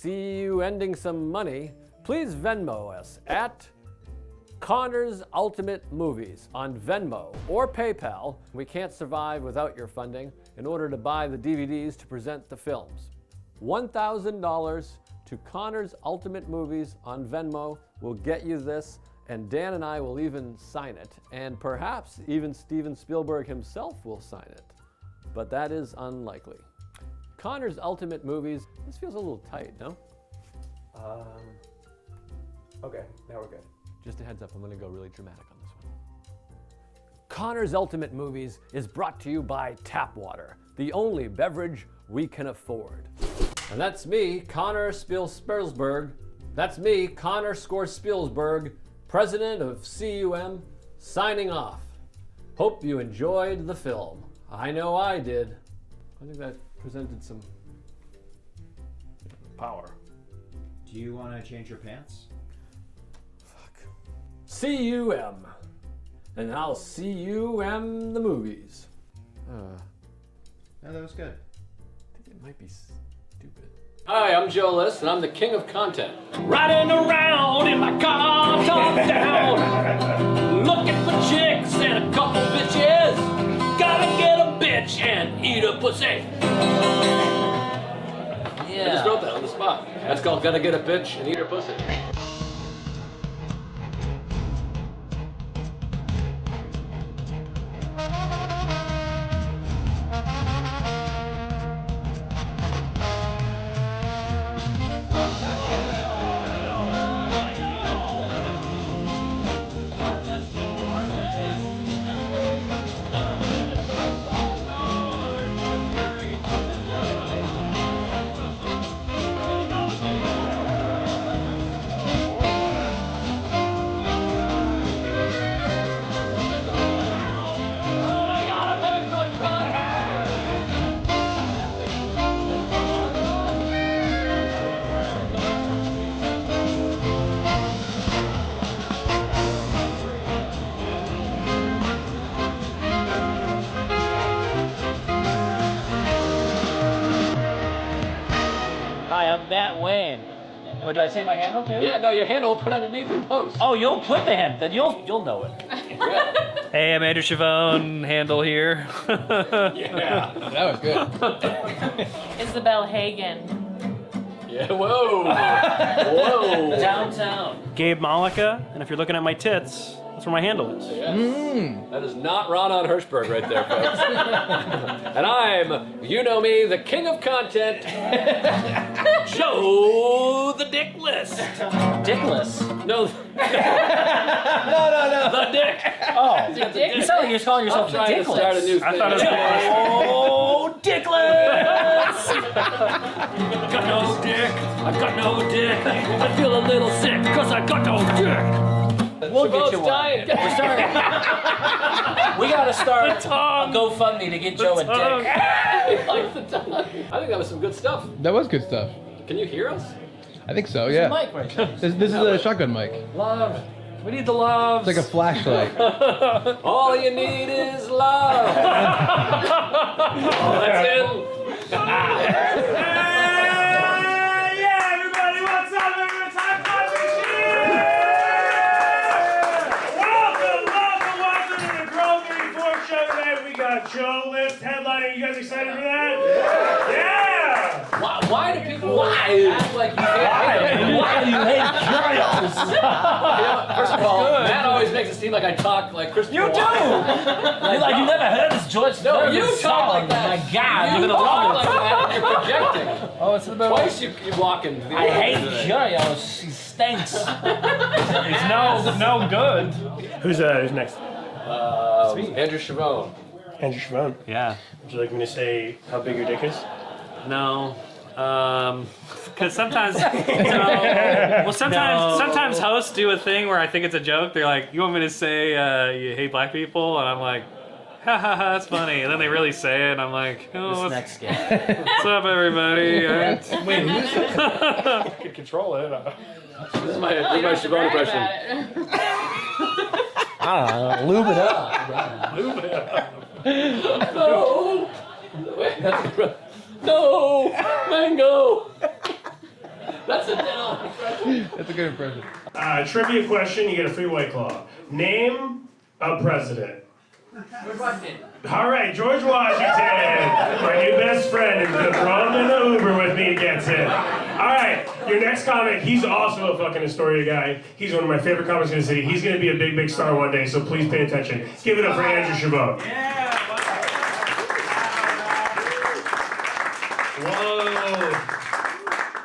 ending some money, please Venmo us at Connor's Ultimate Movies on Venmo or PayPal. We can't survive without your funding in order to buy the DVDs to present the films. $1,000 to Connor's Ultimate Movies on Venmo will get you this, and Dan and I will even sign it, and perhaps even Steven Spielberg himself will sign it, but that is unlikely. Connor's Ultimate Movies, this feels a little tight, no? Okay, now we're good. Just a heads up, I'm gonna go really dramatic on this one. Connor's Ultimate Movies is brought to you by Tap Water, the only beverage we can afford. And that's me, Connor Spielsberg. That's me, Connor Spielsberg, president of CUM, signing off. Hope you enjoyed the film. I know I did. I think that presented some power. Do you want to change your pants? Fuck. CUM. And I'll CUM the movies. No, that was good. I think it might be stupid. Hi, I'm Joe List, and I'm the king of content. Riding around in my car, top down, looking for chicks and a couple bitches. Gotta get a bitch and eat a pussy. Yeah. I just wrote that on the spot. That's called Gotta Get a Bitch and Eat Her Pussy. Hi, I'm Matt Wayne. What, did I say my handle too? Yeah, no, your handle will put underneath the post. Oh, you'll put the handle, then you'll know it. Hey, I'm Andrew Chavone, handle here. Yeah, that was good. Isabel Hagen. Yeah, whoa. Whoa. Downtown. Gabe Malika, and if you're looking at my tits, that's where my handle is. Yes. That is not Ronan Hirschberg right there, folks. And I'm, you know me, the king of content, Joe the Dickless. Dickless? No. No. The Dick. Oh. The Dick? You sound like you're calling yourself I'm trying to start a new thing. I thought it was Oh, Dickless! Got no dick. I got no dick. I feel a little sick because I got no dick. We'll get you one. dying. We're starting. We gotta start a GoFundMe to get Joe a dick. He likes the tongue. I think that was some good stuff. That was good stuff. Can you hear us? I think so, There's yeah. a mic right there. This is a shotgun mic. Love. We need the love. It's like a flashlight. All you need is love. Oh, that's it. Yeah, everybody, what's up? Everyone's high five machine! Welcome to the Grow 34 show today. We got Joe Lift headliner. You guys excited for that? Yeah! Why do people act like you hate them? Why do you hate Cheerios? First of all, Matt always makes it seem like I talk like Christopher You do! You're like, you never heard this George No, Thurman you song. talk like that. My God, You you're gonna talk love like it. that. You're projecting. Oh, it's about Twice you walk in. I hate Cheerios. She stinks. It's no good. Who's next? Andrew Chavone. Andrew Chavone. Yeah. Would you like me to say how big your dick is? No. Because sometimes, sometimes hosts do a thing where I think it's a joke. They're like, "You want me to say you hate black people?" And I'm like, "Ha ha ha, that's funny." And then they really say it, and I'm like, "Oh, This next guy. what's up, everybody?" Wait, who's I can control it. This is my Chavone impression. I don't know, lube it up. Move it up. No. Wait, no, mango. That's a down. That's a good impression. Trivia question, you get a free White Claw. Name a president. All right, George Washington, my new best friend, is gonna throw him in the Uber with me to get it. All right, your next comic, he's also a fucking Astoria guy. He's one of my favorite comics in the city. He's gonna be a big, big star one day, so please pay attention. Give it up for Andrew Chavone. Whoa!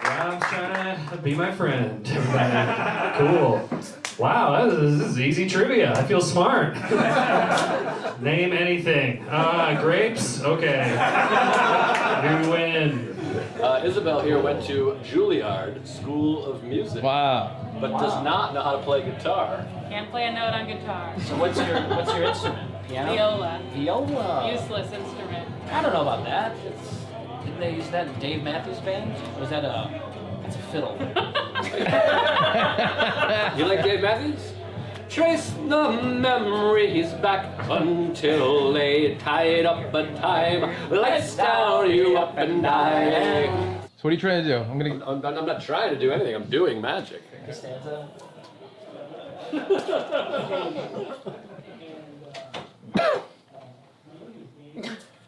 Rob's trying to be my friend. Cool. Wow, this is easy trivia. I feel smart. Name anything. Grapes? Okay. You win. Isabel here went to Juilliard School of Music. Wow. But does not know how to play guitar. Can't play a note on guitar. So what's your instrument? Piano? Viola. Viola. Useless instrument. I don't know about that. Didn't they use that in Dave Matthews Band? Or was that that's a fiddle? You like Dave Matthews? Trace the memories back until they tied up a time. Let's down you up and die. So what are you trying to do? I'm not trying to do anything. I'm doing magic. Stanza.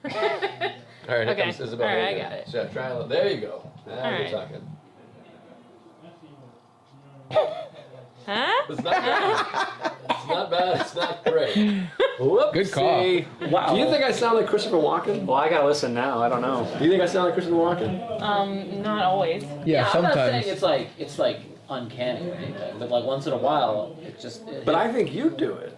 All right, here Okay. comes Isabel. All right, Here you I got go. it. So, try a little. There you go. Now All you're right. talking. Huh? It's not bad. It's not bad. It's not great. Whoopsie. Good call. Wow. Do you think I sound like Christopher Walken? Well, I gotta listen now. I don't know. Do you think I sound like Christopher Walken? Not always. Yeah, I'm not saying sometimes. it's like uncanny or anything, but like once in a while, it just. But I think you do it.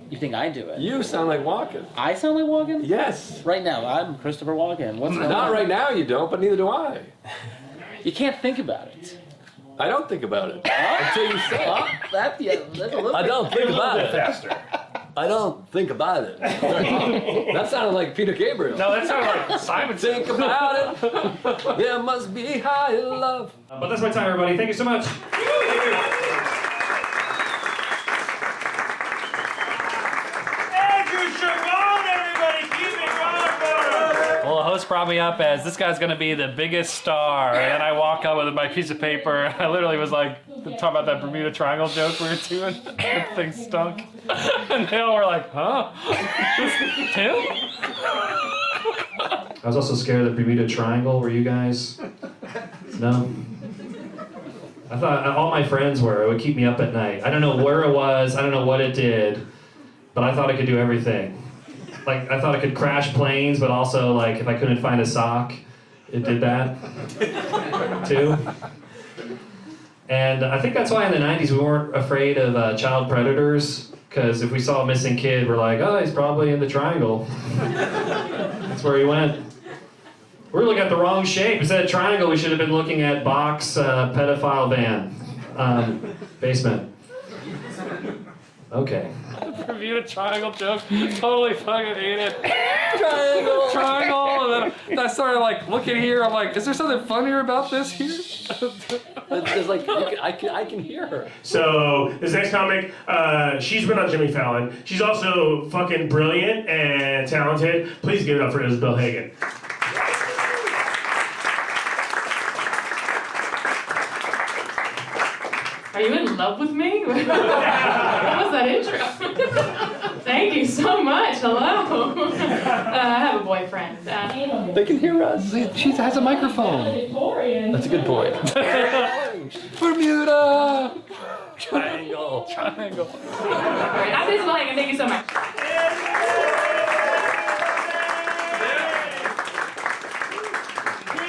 You think I do it? You sound like Walken. I sound like Walken? Yes. Right now, I'm Christopher Walken. What's going Not on? right now you don't, but neither do I. You can't think about it. I don't think about it until you say it. That's a little I don't think about it. Faster. I don't think about it. That sounded like Peter Gabriel. No, that sounded like Simon. Think about it. There must be high love. But that's my time, everybody. Thank you so much. Andrew Chavone, everybody, keep it going, brother. Well, the host brought me up as this guy's gonna be the biggest star, and then I walk up with my piece of paper. I literally was like, talking about that Bermuda Triangle joke we were doing. That thing stunk, and they all were like, "Huh? Tim?" I was also scared of the Bermuda Triangle. Were you guys? No? I thought all my friends were. It would keep me up at night. I don't know where it was. I don't know what it did. But I thought it could do everything. Like, I thought it could crash planes, but also, like, if I couldn't find a sock, it did that, too. And I think that's why in the 90s we weren't afraid of child predators, because if we saw a missing kid, we're like, oh, he's probably in the triangle. That's where he went. We're looking at the wrong shape. Instead of triangle, we should have been looking at box, pedophile van, basement. Okay. Bermuda Triangle joke. Totally fucking hate it. Triangle. Triangle. And then I started like looking here. I'm like, is there something funnier about this here? It's like I can hear her. So this next comic, she's been on Jimmy Fallon. She's also fucking brilliant and talented. Please give it up for Isabel Hagen. Are you in love with me? What was that intro? Thank you so much. Hello. I have a boyfriend. They can hear us. She has a microphone. That's a good point. Bermuda. Triangle. Triangle. All right, I'm Isabel Hagen. Thank you so much. Keep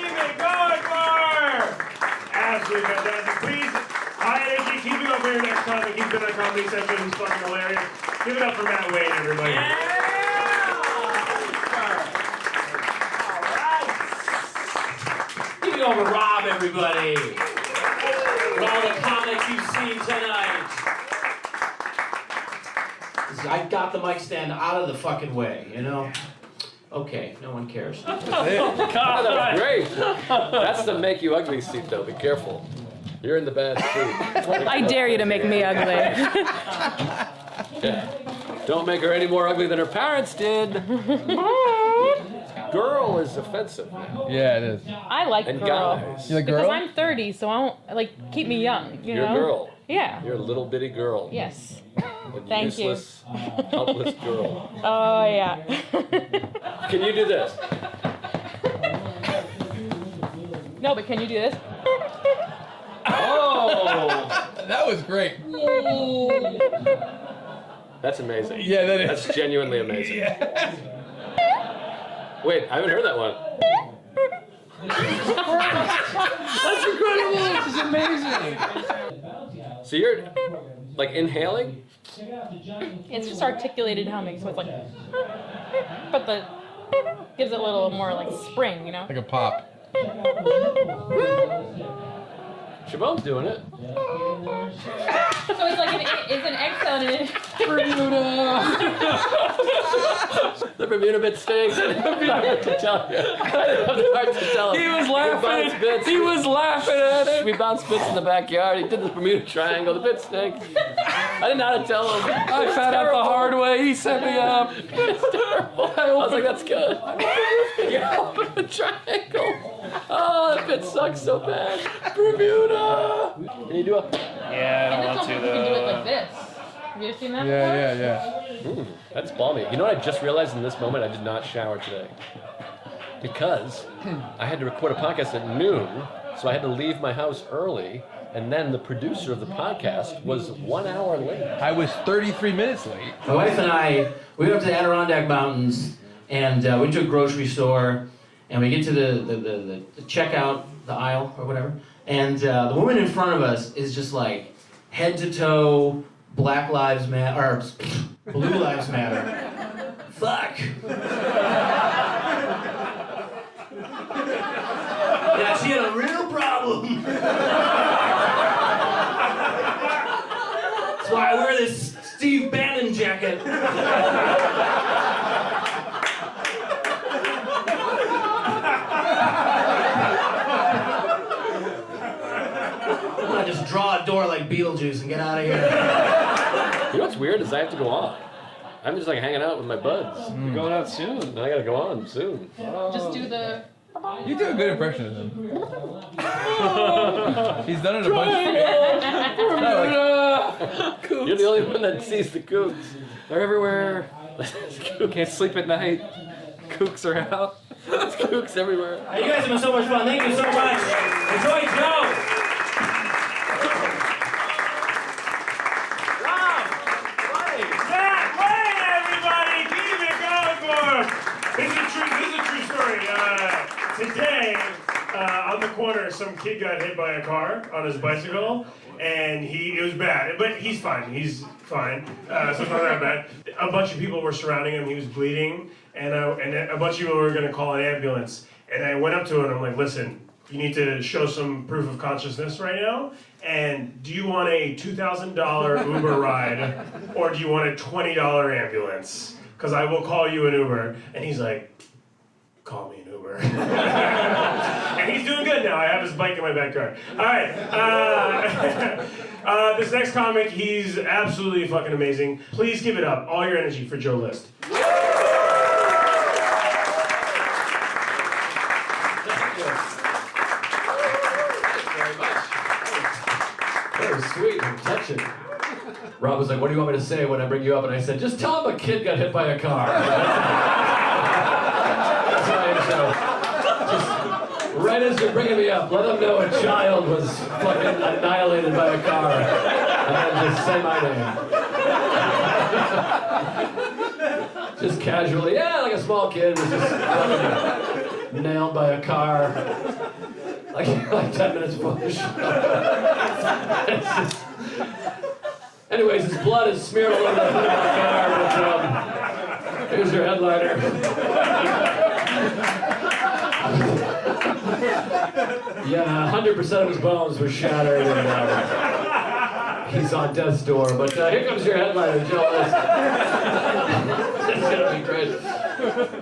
it going, Bar! Absolutely fantastic. Please, high energy. Keep it up for your next comic. He's been on Comedy Central. He's fucking hilarious. Give it up for Matt Wayne, everybody. Give it over Rob, everybody. For all the comics you've seen tonight. I got the mic stand out of the fucking way, you know? Okay, no one cares. That's it. God, that was great. That's the make you ugly seat, though. Be careful. You're in the bad seat. I dare you to make me ugly. Yeah. Don't make her any more ugly than her parents did. Girl is offensive now. Yeah, it is. I like And girl. guys. You like Because girl? I'm 30, so I don't, like, keep me young, you You're know? a girl. Yeah. You're a little bitty girl. Yes. A Thank you. useless, helpless girl. Oh, yeah. Can you do this? No, but can you do this? Oh! That was great. That's amazing. Yeah, that is. That's genuinely amazing. Wait, I haven't heard that one. That's incredible. This is amazing. So you're like inhaling? It's just articulated humming, so it's like, but the gives it a little more like spring, you know? Like a pop. Siobhan's doing it. So it's like it's an exhale and it The Bermuda bit stinks. I didn't have to tell you. I didn't have the heart to tell him. He was laughing. He was laughing at it. We bounced bits in the backyard. He did the Bermuda Triangle. The bit stinks. I didn't know how to tell him. I found out the hard way. He set me up. It's terrible. I was like, that's good. Yeah, open the triangle. Oh, that bit sucks so bad. Bermuda. Can you do a? Yeah, I don't want to you can do it like though. this. Have you ever seen that Yeah. That's balmy. You know what I just realized in this moment? I did not shower today. Because I had to record a podcast at noon, so I had to leave my house early, and then the producer of the podcast was 1 hour late. I was 33 minutes late. My wife and I, we went up to the Adirondack Mountains, and we went to a grocery store, and we get to the checkout, the aisle or whatever, and the woman in front of us is just like head to toe, Black Lives Matter, or Blue Lives Matter. Fuck. Yeah, she had a real problem. That's why I wear this Steve Bannon jacket. I'm gonna just draw a door like Beetlejuice and get out of here. You know what's weird is I have to go on. I'm just like hanging out with my buds. You're going out soon. I gotta go on soon. Just do the. You do a good impression of him. He's done it a bunch. You're the only one that sees the kooks. They're everywhere. Can't sleep at night. Kooks are out. There's kooks everywhere. Hey, you guys have been so much fun. Thank you so much. Enjoy Joe. This is a true story. Today, on the corner, some kid got hit by a car on his bicycle, and it was bad, but he's fine. He's fine, so it's not that bad. A bunch of people were surrounding him. He was bleeding, and a bunch of people were going to call an ambulance. And I went up to him, and I'm like, listen, You need to show some proof of consciousness right now. And do you want a $2,000 Uber ride or do you want a $20 ambulance? Because I will call you an Uber. And he's like, call me an Uber. And he's doing good now. I have his bike in my backyard. All right. This next comic, he's absolutely fucking amazing. Please give it up. All your energy for Joe List. Sweet and touching. Rob was like, what do you want me to say when I bring you up? And I said, just tell him a kid got hit by a car. That's my intro. Just right as you're bringing me up, let him know a child was fucking annihilated by a car. And then just say my name. Just casually, yeah, like a small kid was just fucking nailed by a car. Like 10 minutes before the show. Anyways, his blood is smeared all over the hood of my car, but here's your headliner. Yeah, 100% of his bones were shattered, and he's on death's door. But here comes your headliner, Joe List. It's gonna be great.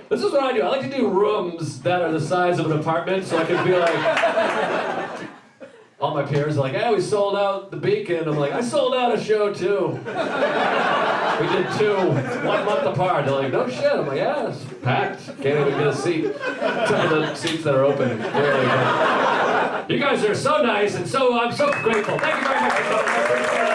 This is what I do. I like to do rooms that are the size of an apartment, so I can be like, all my peers are like, hey, we sold out the Beacon. I'm like, I sold out a show too. We did 2, 1 month apart. They're like, no shit. I'm like, yeah, it's packed. Can't even get a seat. Except for the seats that are open. Really. You guys are so nice, and I'm so grateful. Thank you very much. I appreciate it.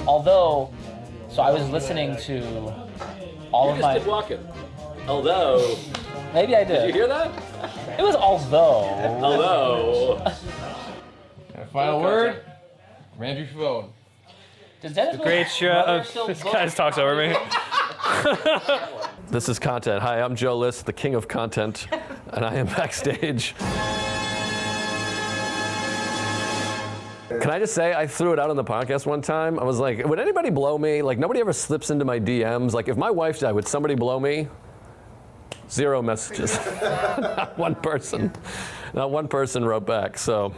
Although, so I was listening to all of my. You just did walking. Although. Maybe I did. Did you hear that? It was although. Although. And a final word from Andrew Chavone. Does Dennis Great show. This guy just talks over me. This is content. Hi, I'm Joe List, the king of content, and I am backstage. Can I just say, I threw it out on the podcast one time. I was like, would anybody blow me? Like, nobody ever slips into my DMs. Like, if my wife died, would somebody blow me? 0 messages. Not one person. Not one person wrote back. So,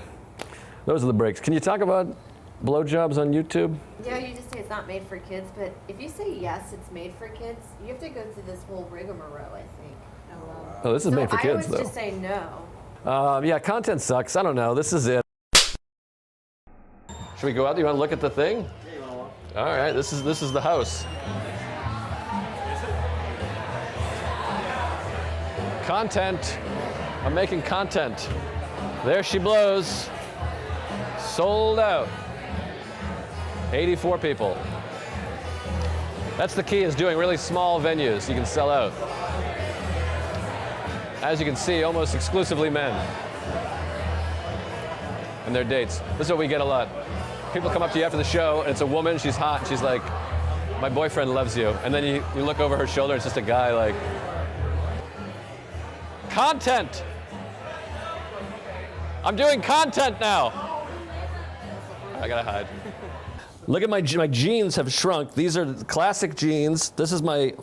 those are the breaks. Can you talk about blowjobs on YouTube? Yeah, you just say it's not made for kids, but if you say yes, it's made for kids, you have to go through this whole rigmarole, I think. Oh, this is made for kids, though. I always just say no. Yeah, content sucks. I don't know. This is it. Should we go out? Do you want to look at the thing? All right, this is the house. Content. I'm making content. There she blows. Sold out. 84 people. That's the key, is doing really small venues. You can sell out. As you can see, almost exclusively men. And their dates. This is what we get a lot. People come up to you after the show, and it's a woman, she's hot, and she's like, my boyfriend loves you. And then you look over her shoulder, it's just a guy like, content! I'm doing content now! I gotta hide. Look at my jeans have shrunk. These are classic jeans. This is my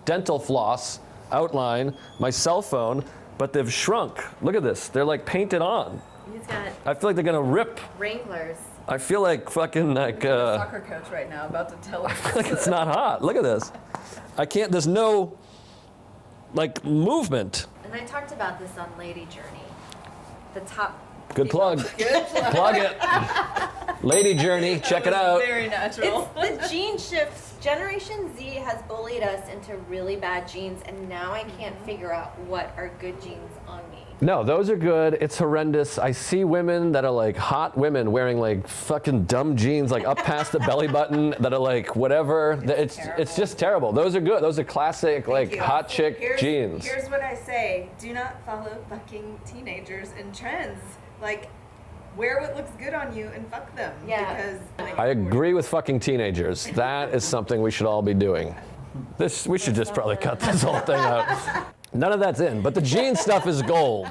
dental floss outline, my cell phone, but they've shrunk. Look at this, they're like painted on. He's got I feel like they're gonna rip. Wranglers. I feel like fucking like Soccer coach right now about to tell us. I feel like it's not hot. Look at this. I can't, there's no like movement. And I talked about this on Lady Journey. The top. Good plug. Good plug. Plug it. Lady Journey, check it out. Very natural. It's the gene shift. Generation Z has bullied us into really bad genes, and now I can't figure out what are good genes on me. No, those are good. It's horrendous. I see women that are like hot women wearing fucking dumb jeans like up past the belly button that are like whatever. It's just terrible. Those are good. Those are classic like hot chick jeans. Here's what I say. Do not follow fucking teenagers in trends. Like, wear what looks good on you and fuck them. Yeah. Because I agree with fucking teenagers. That is something we should all be doing. We should just probably cut this whole thing out. None of that's in, but the jeans stuff is gold.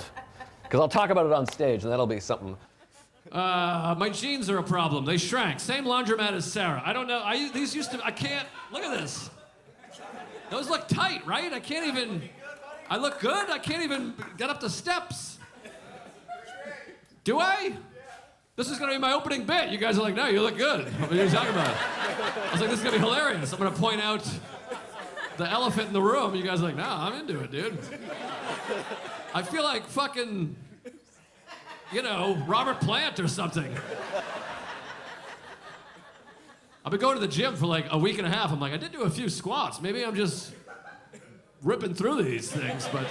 Because I'll talk about it on stage, and that'll be something. My jeans are a problem. They shrank. Same laundromat as Sarah. I don't know. I can't. Look at this. Those look tight, right? I look good. I can't even get up the steps. Do I? This is going to be my opening bit. You guys are like, no, you look good. What are you talking about? I was like, this is going to be hilarious. I'm going to point out the elephant in the room. You guys are like, no, I'm into it, dude. I feel like fucking, Robert Plant or something. I've been going to the gym for like a week and a half. I'm like, I did do a few squats. Maybe I'm just ripping through these things, but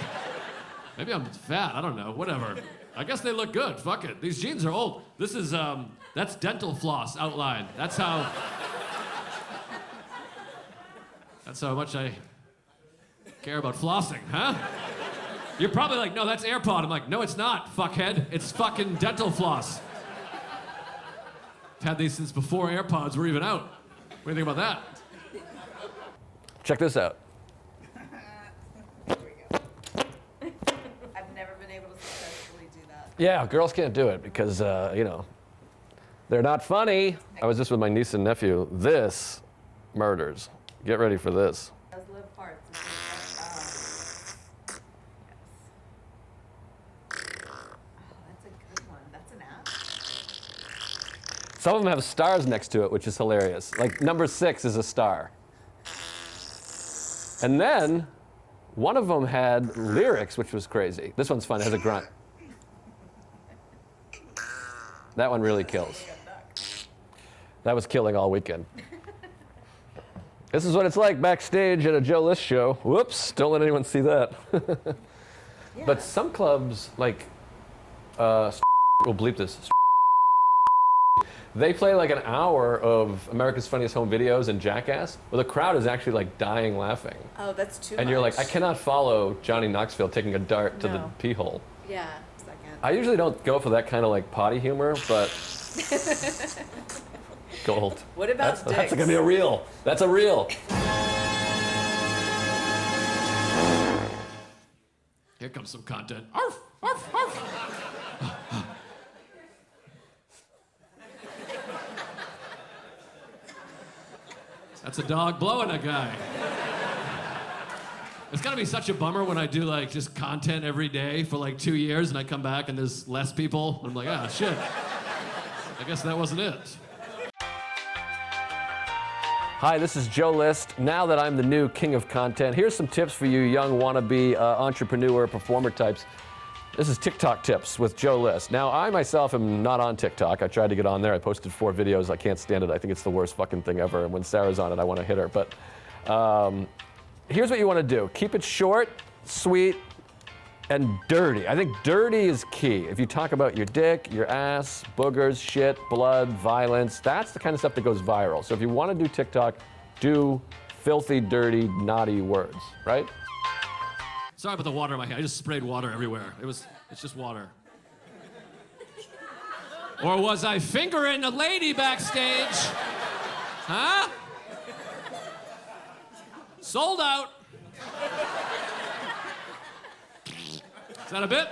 maybe I'm fat. I don't know. Whatever. I guess they look good. Fuck it. These jeans are old. This is, that's dental floss outlined. That's how much I care about flossing, huh? You're probably like, no, that's AirPod. I'm like, no, it's not, fuckhead. It's fucking dental floss. I've had these since before AirPods were even out. What do you think about that? Check this out. I've never been able to successfully do that. Yeah, girls can't do it because, they're not funny. I was just with my niece and nephew. This murders. Get ready for this. Does live parts. That's a good one. That's an app. Some of them have stars next to it, which is hilarious. Like number 6 is a star. And then one of them had lyrics, which was crazy. This one's fun, it has a grunt. That one really kills. That was killing all weekend. This is what it's like backstage at a Joe List show. Whoops, don't let anyone see that. But some clubs, like, we'll bleep this. They play like an hour of America's Funniest Home Videos and Jackass, where the crowd is actually like dying laughing. Oh, that's too much. And you're like, I cannot follow Johnny Knoxville taking a dart to the pee hole. Yeah, second. I usually don't go for that kind of like potty humor, but gold. What about that's gonna be a reel. That's a reel. Here comes some content. Arf, arf, arf. That's a dog blowing a guy. It's gotta be such a bummer when I do like just content every day for like 2 years and I come back and there's less people. And I'm like, ah, shit. I guess that wasn't it. Hi, this is Joe List. Now that I'm the new king of content, here's some tips for you young wannabe entrepreneur performer types. This is TikTok tips with Joe List. Now, I myself am not on TikTok. I tried to get on there. I posted 4 videos. I can't stand it. I think it's the worst fucking thing ever. And when Sarah's on it, I want to hit her. But here's what you want to do. Keep it short, sweet, and dirty. I think dirty is key. If you talk about your dick, your ass, boogers, shit, blood, violence, that's the kind of stuff that goes viral. So if you want to do TikTok, do filthy, dirty, naughty words, right? Sorry about the water in my hand. I just sprayed water everywhere. It's just water. Or was I fingering a lady backstage? Huh? Sold out. Is that a bit?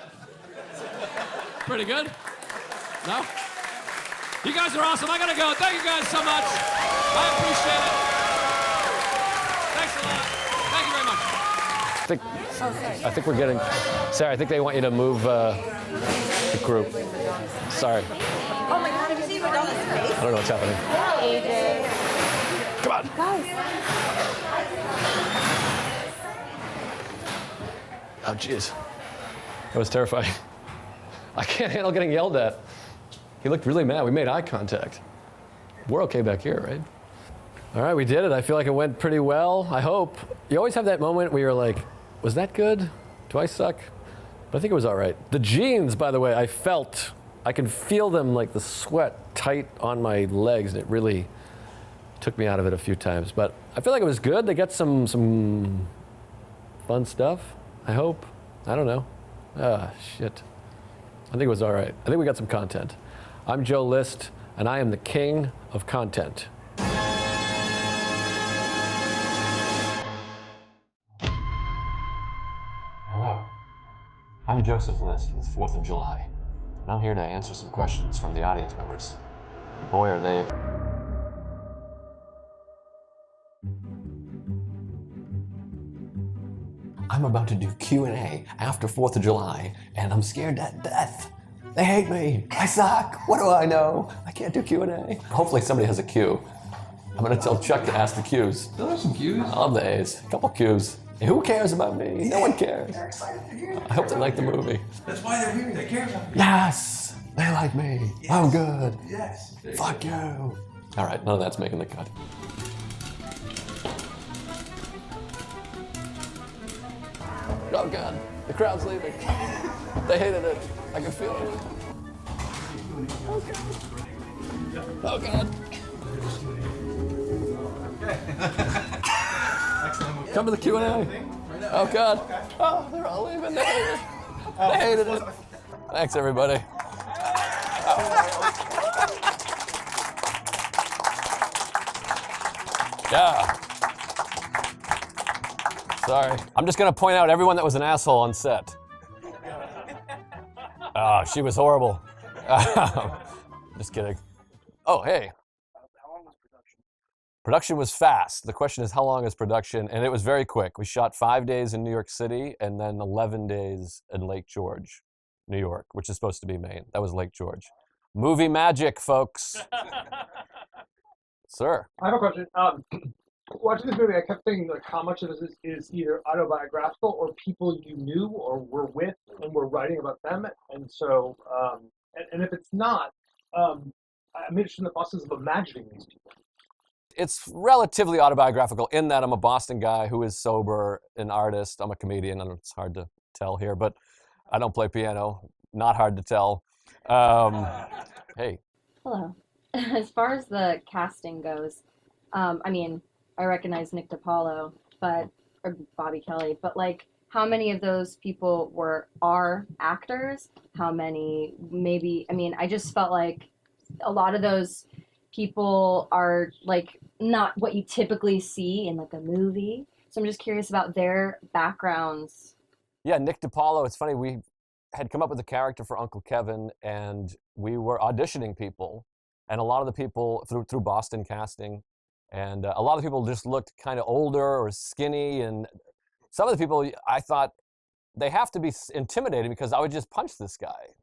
Pretty good? No? You guys are awesome. I gotta go. Thank you guys so much. I appreciate it. Thanks a lot. Thank you very much. I think we're getting, Sarah, I think they want you to move the group. Sorry. Oh my God, have you seen Madonna's face? I don't know what's happening. AJ. Come on. Guys. Oh, jeez. That was terrifying. I can't handle getting yelled at. He looked really mad. We made eye contact. We're okay back here, right? All right, we did it. I feel like it went pretty well, I hope. You always have that moment where you're like, was that good? Do I suck? But I think it was all right. The jeans, by the way, I can feel them like the sweat tight on my legs, and it really took me out of it a few times. But I feel like it was good. They got some fun stuff, I hope. I don't know. Ah, shit. I think it was all right. I think we got some content. I'm Joe List, and I am the king of content. Hello, I'm Joseph List with 4th of July, and I'm here to answer some questions from the audience members. Boy, are they... I'm about to do Q&A after 4th of July, and I'm scared to death. They hate me. I suck. What do I know? I can't do Q&A. Hopefully somebody has a Q. I'm gonna tell Chuck to ask the Qs. There are some Qs. I love the A's. A couple Qs. Who cares about me? No one cares. I hope they like the movie. That's why they're here. They care about you. Yes! They like me. Yes. I'm good. Yes. Fuck you. All right, none of that's making the cut. Oh God, the crowd's leaving. They hated it. I can feel it. Oh God. Oh God. Come to the Q&A. Oh God. Oh, they're all leaving. They hated it. They hated it. Thanks, everybody. Yeah. Sorry. I'm just going to point out everyone that was an asshole on set. Oh, she was horrible. Just kidding. Oh, hey. Production was fast. The question is, how long is production? And it was very quick. We shot 5 days in New York City and then 11 days in Lake George, New York, which is supposed to be Maine. That was Lake George. Movie magic, folks. Sir. I have a question. Watching this movie, I kept thinking, like, how much of this is either autobiographical or people you knew or were with and were writing about them. And so, and if it's not, I'm interested in the process of imagining these people. It's relatively autobiographical in that I'm a Boston guy who is sober, an artist. I'm a comedian, and it's hard to tell here, but I don't play piano. Not hard to tell. Hey. Hello. As far as the casting goes, I mean, I recognize Nick DiPaolo, or Bobby Kelly, but like, how many of those people are actors? How many maybe? I mean, I just felt like a lot of those people are like not what you typically see in like a movie. So I'm just curious about their backgrounds. Yeah, Nick DiPaolo. It's funny, we had come up with a character for Uncle Kevin, and we were auditioning people, and a lot of the people through Boston Casting. And a lot of people just looked kind of older or skinny. And some of the people, I thought, they have to be intimidating because I would just punch this guy.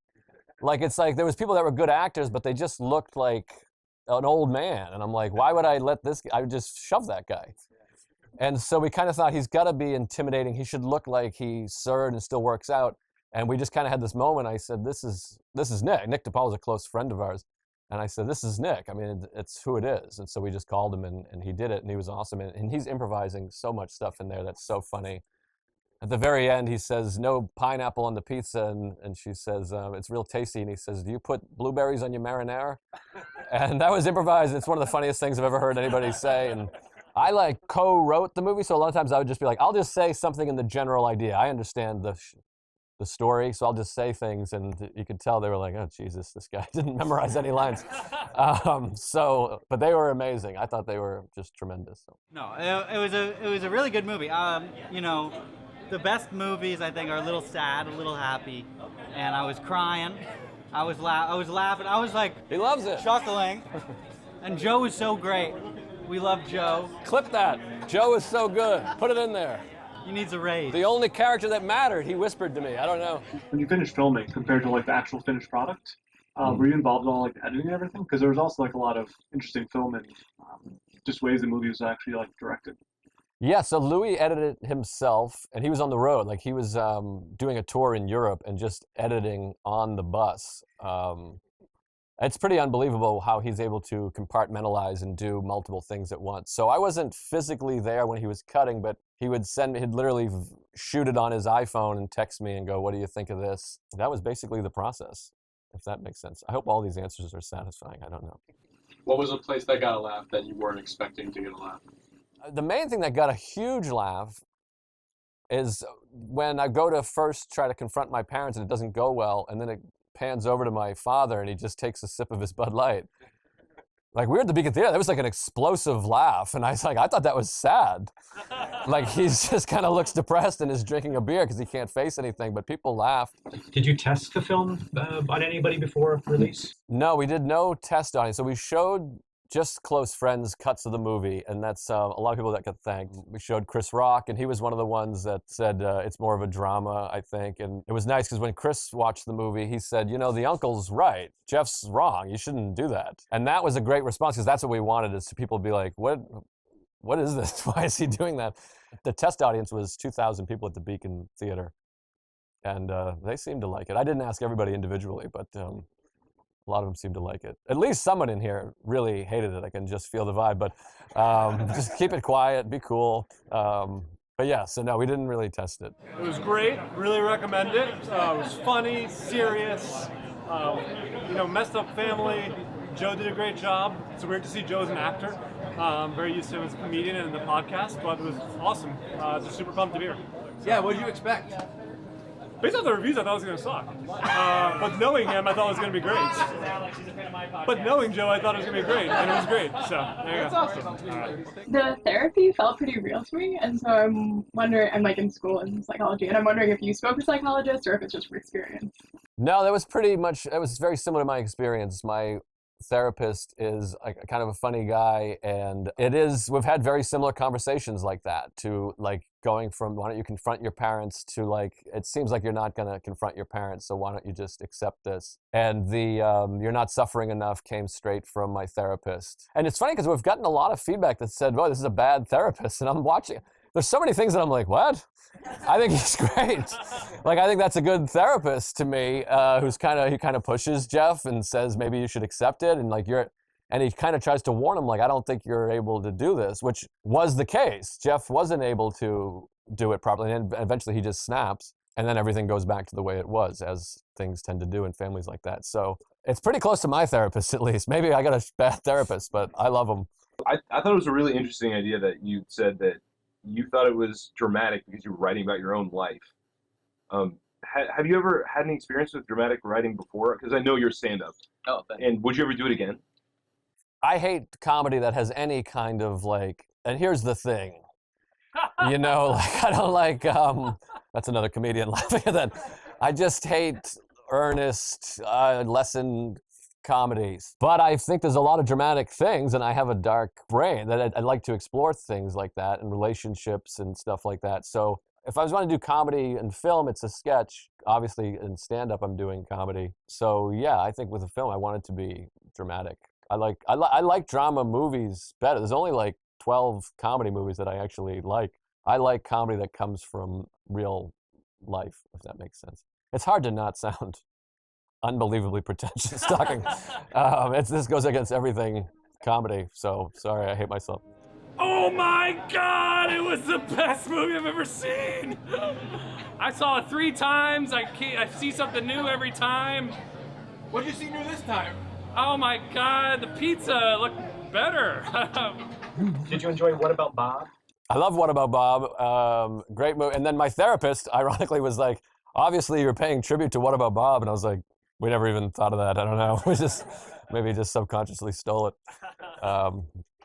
Like, it's like there was people that were good actors, but they just looked like an old man. And I'm like, why would I let this guy? I would just shove that guy. And so we kind of thought he's got to be intimidating. He should look like he's served and still works out. And we just kind of had this moment. I said, this is Nick. Nick DiPaolo is a close friend of ours. And I said, this is Nick. I mean, it's who it is. And so we just called him, and he did it, and he was awesome. And he's improvising so much stuff in there that's so funny. At the very end, he says, no pineapple on the pizza, and she says, it's real tasty. And he says, do you put blueberries on your marinara? And that was improvised. It's one of the funniest things I've ever heard anybody say. And I like co-wrote the movie, so a lot of times I would just be like, I'll just say something in the general idea. I understand the story, so I'll just say things, and you could tell they were like, oh Jesus, this guy didn't memorize any lines. But they were amazing. I thought they were just tremendous. So. No, it was a really good movie. You know, the best movies I think are a little sad, a little happy, and I was crying, I was laughing, I was like, he loves it, chuckling, and Joe was so great. We love Joe. Clip that. Joe is so good. Put it in there. He needs a raise. The only character that mattered, he whispered to me. I don't know. When you finished filming, compared to like the actual finished product, were you involved in all like the editing and everything? Because there was also like a lot of interesting film and just ways the movie was actually like directed. Yeah, so Louis edited himself, and he was on the road. Like he was doing a tour in Europe and just editing on the bus. It's pretty unbelievable how he's able to compartmentalize and do multiple things at once. So I wasn't physically there when he was cutting, but he'd literally shoot it on his iPhone and text me and go, what do you think of this? That was basically the process, if that makes sense. I hope all these answers are satisfying. I don't know. What was a place that got a laugh that you weren't expecting to get a laugh? The main thing that got a huge laugh is when I go to first try to confront my parents and it doesn't go well, and then it pans over to my father and he just takes a sip of his Bud Light. Like, we were at the Beacon Theater, there was like an explosive laugh, and I was like, I thought that was sad. Like, he just kind of looks depressed and is drinking a beer because he can't face anything, but people laughed. Did you test the film on anybody before release? No, we did no test on it. So we showed just close friends cuts of the movie, and that's a lot of people that got thanked. We showed Chris Rock, and he was one of the ones that said it's more of a drama, I think. And it was nice because when Chris watched the movie, he said, you know, the uncle's right. Jeff's wrong. You shouldn't do that. And that was a great response because that's what we wanted, is to people be like, what is this? Why is he doing that? The test audience was 2,000 people at the Beacon Theater, and they seemed to like it. I didn't ask everybody individually, but a lot of them seem to like it. At least someone in here really hated it. I can just feel the vibe, but just keep it quiet, be cool. But yeah, so no, we didn't really test it. It was great, really recommend it. It was funny, serious, messed up family. Joe did a great job. It's weird to see Joe as an actor. I'm very used to him as a comedian and in the podcast, but it was awesome. Just super pumped to be here. Yeah, what did you expect? Based on the reviews, I thought it was going to suck. But knowing him, I thought it was going to be great. But knowing Joe, I thought it was going to be great, and it was great. So there you go. That's awesome. The therapy felt pretty real to me, and so I'm wondering, I'm like in school in psychology, and I'm wondering if you spoke to psychologists or if it's just from experience. No, that was pretty much, it was very similar to my experience. My therapist is kind of a funny guy, and we've had very similar conversations like that, to like going from why don't you confront your parents to like, it seems like you're not going to confront your parents, so why don't you just accept this? And the you're not suffering enough came straight from my therapist. And it's funny because we've gotten a lot of feedback that said, oh, this is a bad therapist, and I'm watching, there's so many things that I'm like, what? I think he's great. Like, I think that's a good therapist to me, he kind of pushes Jeff and says, maybe you should accept it. And like, and he kind of tries to warn him, like, I don't think you're able to do this, which was the case. Jeff wasn't able to do it properly. And eventually he just snaps, and then everything goes back to the way it was, as things tend to do in families like that. So it's pretty close to my therapist, at least. Maybe I got a bad therapist, but I love him. I thought it was a really interesting idea that you said that you thought it was dramatic because you were writing about your own life. Have you ever had any experience with dramatic writing before? Because I know you're stand-up. Oh, thanks. And would you ever do it again? I hate comedy that has any kind of like, and here's the thing, like I don't like, that's another comedian laughing at that. I just hate earnest, lesson comedies. But I think there's a lot of dramatic things, and I have a dark brain that I'd like to explore things like that and relationships and stuff like that. So if I was going to do comedy and film, it's a sketch. Obviously, in stand-up, I'm doing comedy. So yeah, I think with a film, I want it to be dramatic. I like drama movies better. There's only like 12 comedy movies that I actually like. I like comedy that comes from real life, if that makes sense. It's hard to not sound unbelievably pretentious talking. This goes against everything comedy, so sorry, I hate myself. Oh my God, it was the best movie I've ever seen. I saw it 3 times. I see something new every time. What did you see new this time? Oh my God, the pizza looked better. Did you enjoy What About Bob? I love What About Bob. Great movie. And then my therapist, ironically, was like, obviously you're paying tribute to What About Bob. And I was like, we never even thought of that. I don't know. We maybe just subconsciously stole it. All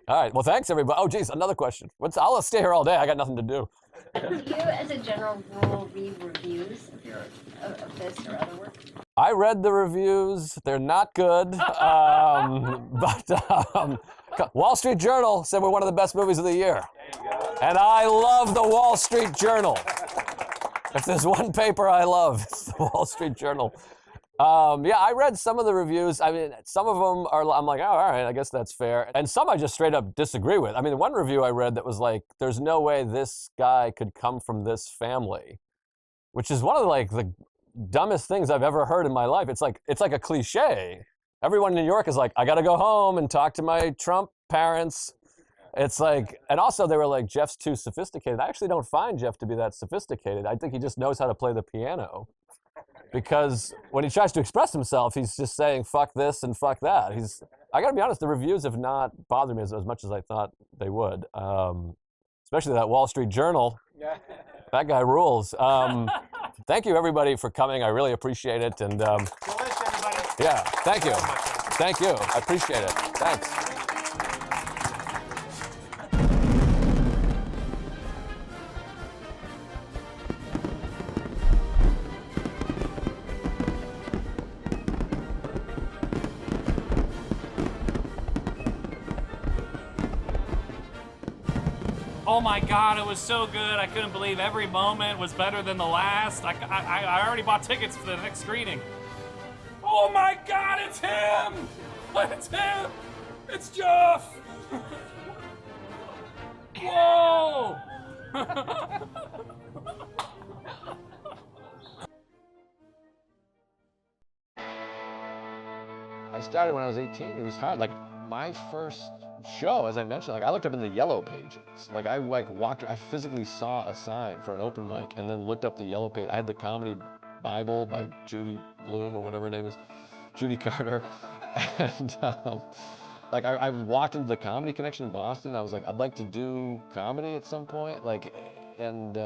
right. Well, thanks, everybody. Oh, geez, another question. I'll stay here all day. I got nothing to do. Do you, as a general rule, read reviews of this or other work? I read the reviews. They're not good. But Wall Street Journal said we're one of the best movies of the year. And I love the Wall Street Journal. If there's one paper I love, it's the Wall Street Journal. Yeah, I read some of the reviews. I mean, some of them I'm like, oh, all right, I guess that's fair. And some I just straight up disagree with. I mean, one review I read that was like, there's no way this guy could come from this family, which is one of the dumbest things I've ever heard in my life. It's like a cliche. Everyone in New York is like, I got to go home and talk to my Trump parents. It's like, and also they were like, Jeff's too sophisticated. I actually don't find Jeff to be that sophisticated. I think he just knows how to play the piano. Because when he tries to express himself, he's just saying, fuck this and fuck that. I gotta be honest, the reviews have not bothered me as much as I thought they would. Especially that Wall Street Journal. Yeah. That guy rules. Thank you, everybody, for coming. I really appreciate it. And Yeah, thank you. Thank you. I appreciate it. Thanks. Oh my God, it was so good. I couldn't believe every moment was better than the last. I already bought tickets for the next screening. Oh my God, it's him! It's him! It's Jeff! Whoa! I started when I was 18. It was hard. Like my first show, as I mentioned, like I looked up in the yellow pages. Like I walked. I physically saw a sign for an open mic, and then looked up the yellow page. I had the Comedy Bible by Judy Bloom or whatever her name is, Judy Carter, and like I walked into the Comedy Connection in Boston. I was like, I'd like to do comedy at some point. Like, and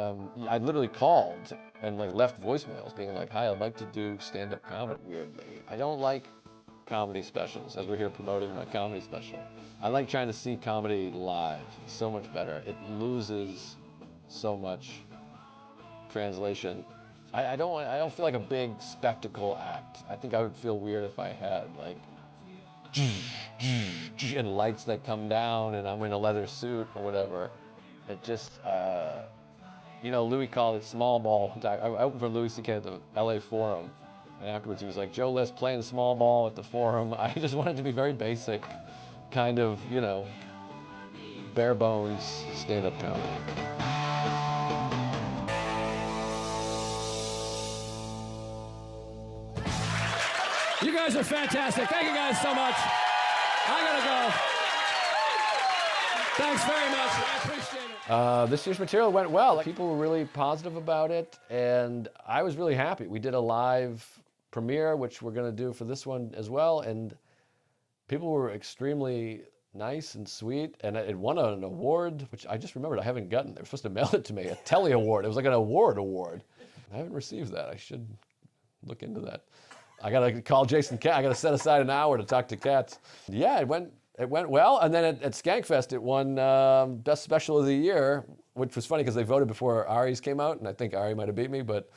I literally called and like left voicemails being like, hi, I'd like to do stand-up comedy. Weirdly, I don't like comedy specials, as we're here promoting my comedy special. I like trying to see comedy live. It's so much better. It loses so much translation. I don't feel like a big spectacle act. I think I would feel weird if I had like and lights that come down and I'm in a leather suit or whatever. It just you know, Louis called it small ball. I opened for Louis C.K. at the LA Forum. And afterwards he was like, Joe List playing small ball at the Forum. I just wanted to be very basic, kind of, you know, bare bones stand-up comedy. You guys are fantastic. Thank you guys so much. I gotta go. Thanks very much. I appreciate it. This year's material went well. People were really positive about it, and I was really happy. We did a live premiere, which we're going to do for this one as well, and people were extremely nice and sweet, and it won an award, which I just remembered I haven't gotten. They were supposed to mail it to me, a Telly Award. It was like an award. I haven't received that. I should look into that. I got to call Jason Katz. I got to set aside an hour to talk to Katz. Yeah, it went well, and then at Skankfest, it won Best Special of the Year, which was funny because they voted before Ari's came out, and I think Ari might have beat me, but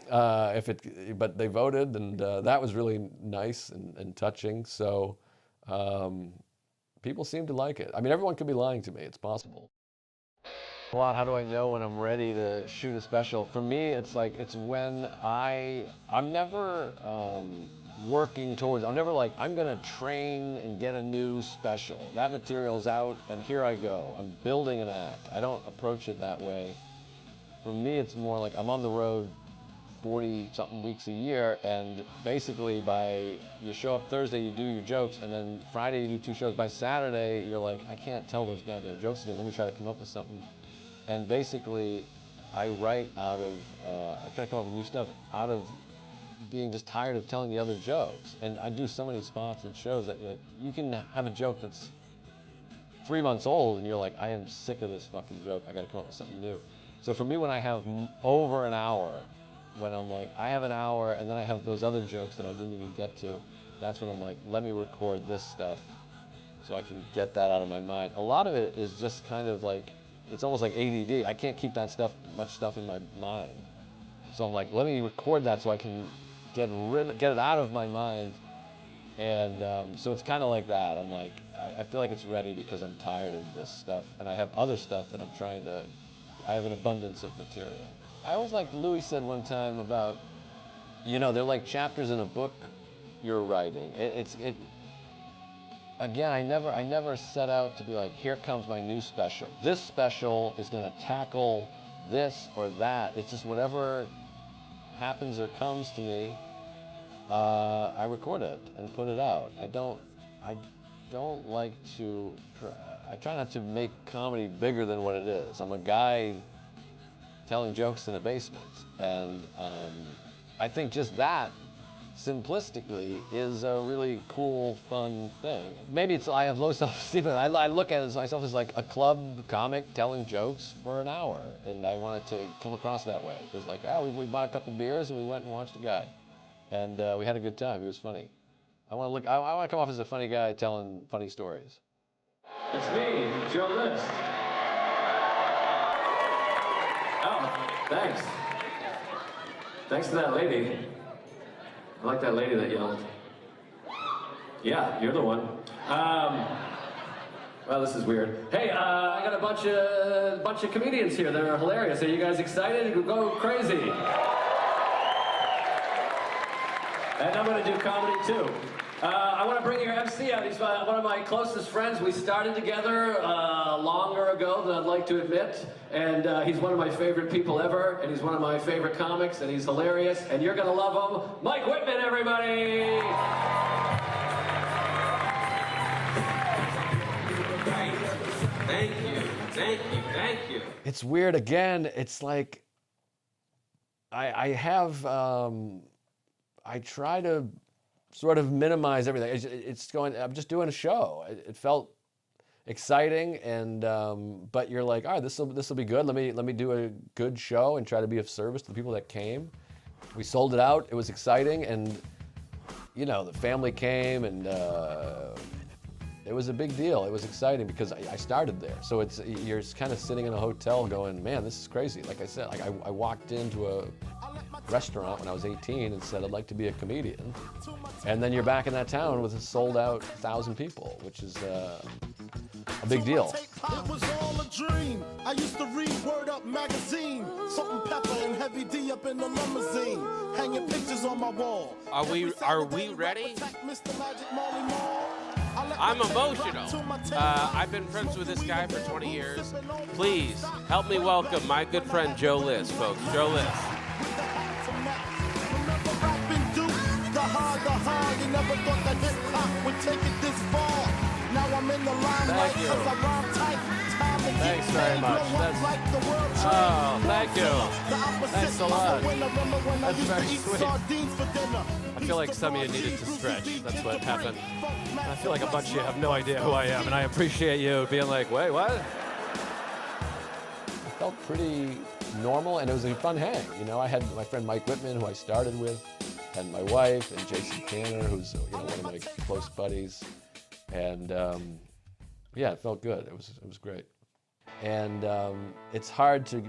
but they voted, and that was really nice and touching. So people seem to like it. I mean, everyone could be lying to me. It's possible. How do I know when I'm ready to shoot a special? For me, it's like it's when I'm never working towards. I'm never like I'm gonna train and get a new special. That material's out, and here I go. I'm building an act. I don't approach it that way. For me, it's more like I'm on the road 40-something weeks a year, and basically you show up Thursday, you do your jokes, and then Friday you do 2 shows. By Saturday, you're like, I can't tell those goddamn jokes again. Let me try to come up with something. And basically, I write out of, I try to come up with new stuff out of being just tired of telling the other jokes. And I do so many spots and shows that you can have a joke that's 3 months old, and you're like, I am sick of this fucking joke. I gotta come up with something new. So for me, when I have over an hour, when I'm like, I have an hour, and then I have those other jokes that I didn't even get to, that's when I'm like, let me record this stuff so I can get that out of my mind. A lot of it is just kind of like, it's almost like ADD. I can't keep that much stuff in my mind. So I'm like, let me record that so I can get it out of my mind. And so it's kind of like that. I'm like, I feel like it's ready because I'm tired of this stuff, and I have other stuff that I have an abundance of material. I always like Louis said one time about, they're like chapters in a book you're writing. Again, I never set out to be like, here comes my new special. This special is going to tackle this or that. It's just whatever happens or comes to me, I record it and put it out. I try not to make comedy bigger than what it is. I'm a guy telling jokes in a basement, and I think just that, simplistically, is a really cool, fun thing. Maybe I have low self-esteem, but I look at myself as like a club comic telling jokes for an hour, and I want it to come across that way. It was like, we bought a couple beers and we went and watched a guy, and we had a good time. It was funny. I want to look. I want to come off as a funny guy telling funny stories. It's me, Joe List. Oh, thanks. Thanks to that lady. I like that lady that yelled. Yeah, you're the one. Well, this is weird. Hey, I got a bunch of comedians here. They're hilarious. Are you guys excited? Go crazy. And I'm going to do comedy too. I want to bring your MC out. He's one of my closest friends. We started together longer ago than I'd like to admit. And he's one of my favorite people ever. And he's one of my favorite comics. And he's hilarious. And you're going to love him. Mike Whitman, everybody! Thank you. It's weird again. It's like I try to sort of minimize everything. It's going. I'm just doing a show. It felt exciting, and but you're like, all right, this will be good. Let me do a good show and try to be of service to the people that came. We sold it out. It was exciting, and you know the family came, and it was a big deal. It was exciting because I started there. So you're kind of sitting in a hotel going, man, this is crazy. Like I said, like I walked into a restaurant when I was 18 and said, I'd like to be a comedian. And then you're back in that town with a sold out 1,000 people, which is a big deal. It was all a dream. I used to read Word Up magazine. Salt and pepper and Heavy D up in the limousine. Hanging pictures on my wall. Are we ready? I'm emotional. I've been friends with this guy for 20 years. Please help me welcome my good friend Joe List, folks. Joe List. You never thought that hip hop would take it this far. Now I'm in the limelight because I rhyme tight. Thanks very much. Thank you. Thanks a lot. That's very sweet. I feel like some of you needed to stretch. That's what happened. I feel like a bunch of you have no idea who I am, and I appreciate you being like, wait, what? It felt pretty normal, and it was a fun hang. You know, I had my friend Mike Whitman, who I started with, and my wife, and Jason Tanner, who's one of my close buddies, and yeah, it felt good. It was great, and it's hard to,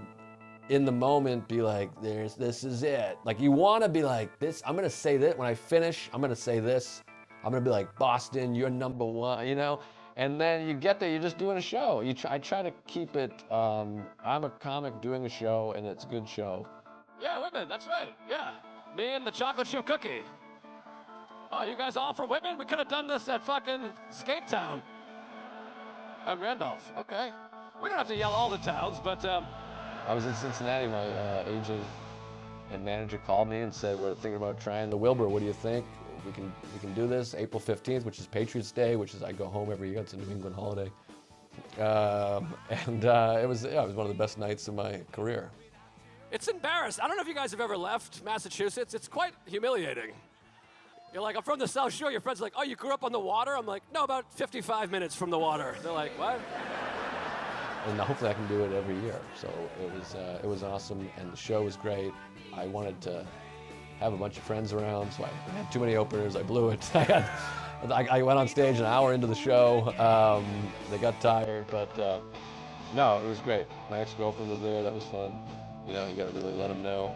in the moment, be like, this is it. Like you want to be like this. I'm gonna say that when I finish. I'm gonna say this. I'm gonna be like, Boston, you're number one. You know. And then you get there, you're just doing a show. I try to keep it. I'm a comic doing a show, and it's a good show. Yeah, Whitman, that's right. Yeah. Me and the chocolate chip cookie. Oh, you guys all from Whitman? We could have done this at fucking Skate Town. And Randolph. Okay. We don't have to yell all the towns, but I was in Cincinnati. My agent and manager called me and said, we're thinking about trying the Wilbur. What do you think? We can do this April 15th, which is Patriots Day, which is I go home every year. It's a New England holiday. It was one of the best nights of my career. it's embarrassing. I don't know if you guys have ever left Massachusetts. It's quite humiliating. You're like, I'm from the South Shore. Your friends are like, oh, you grew up on the water? I'm like, no, about 55 minutes from the water. They're like, what? And hopefully I can do it every year. So it was awesome, and the show was great. I wanted to have a bunch of friends around, so I had too many openers. I blew it. I went on stage an hour into the show. They got tired, but no, it was great. My ex-girlfriend was there. That was fun. You know, you got to really let them know.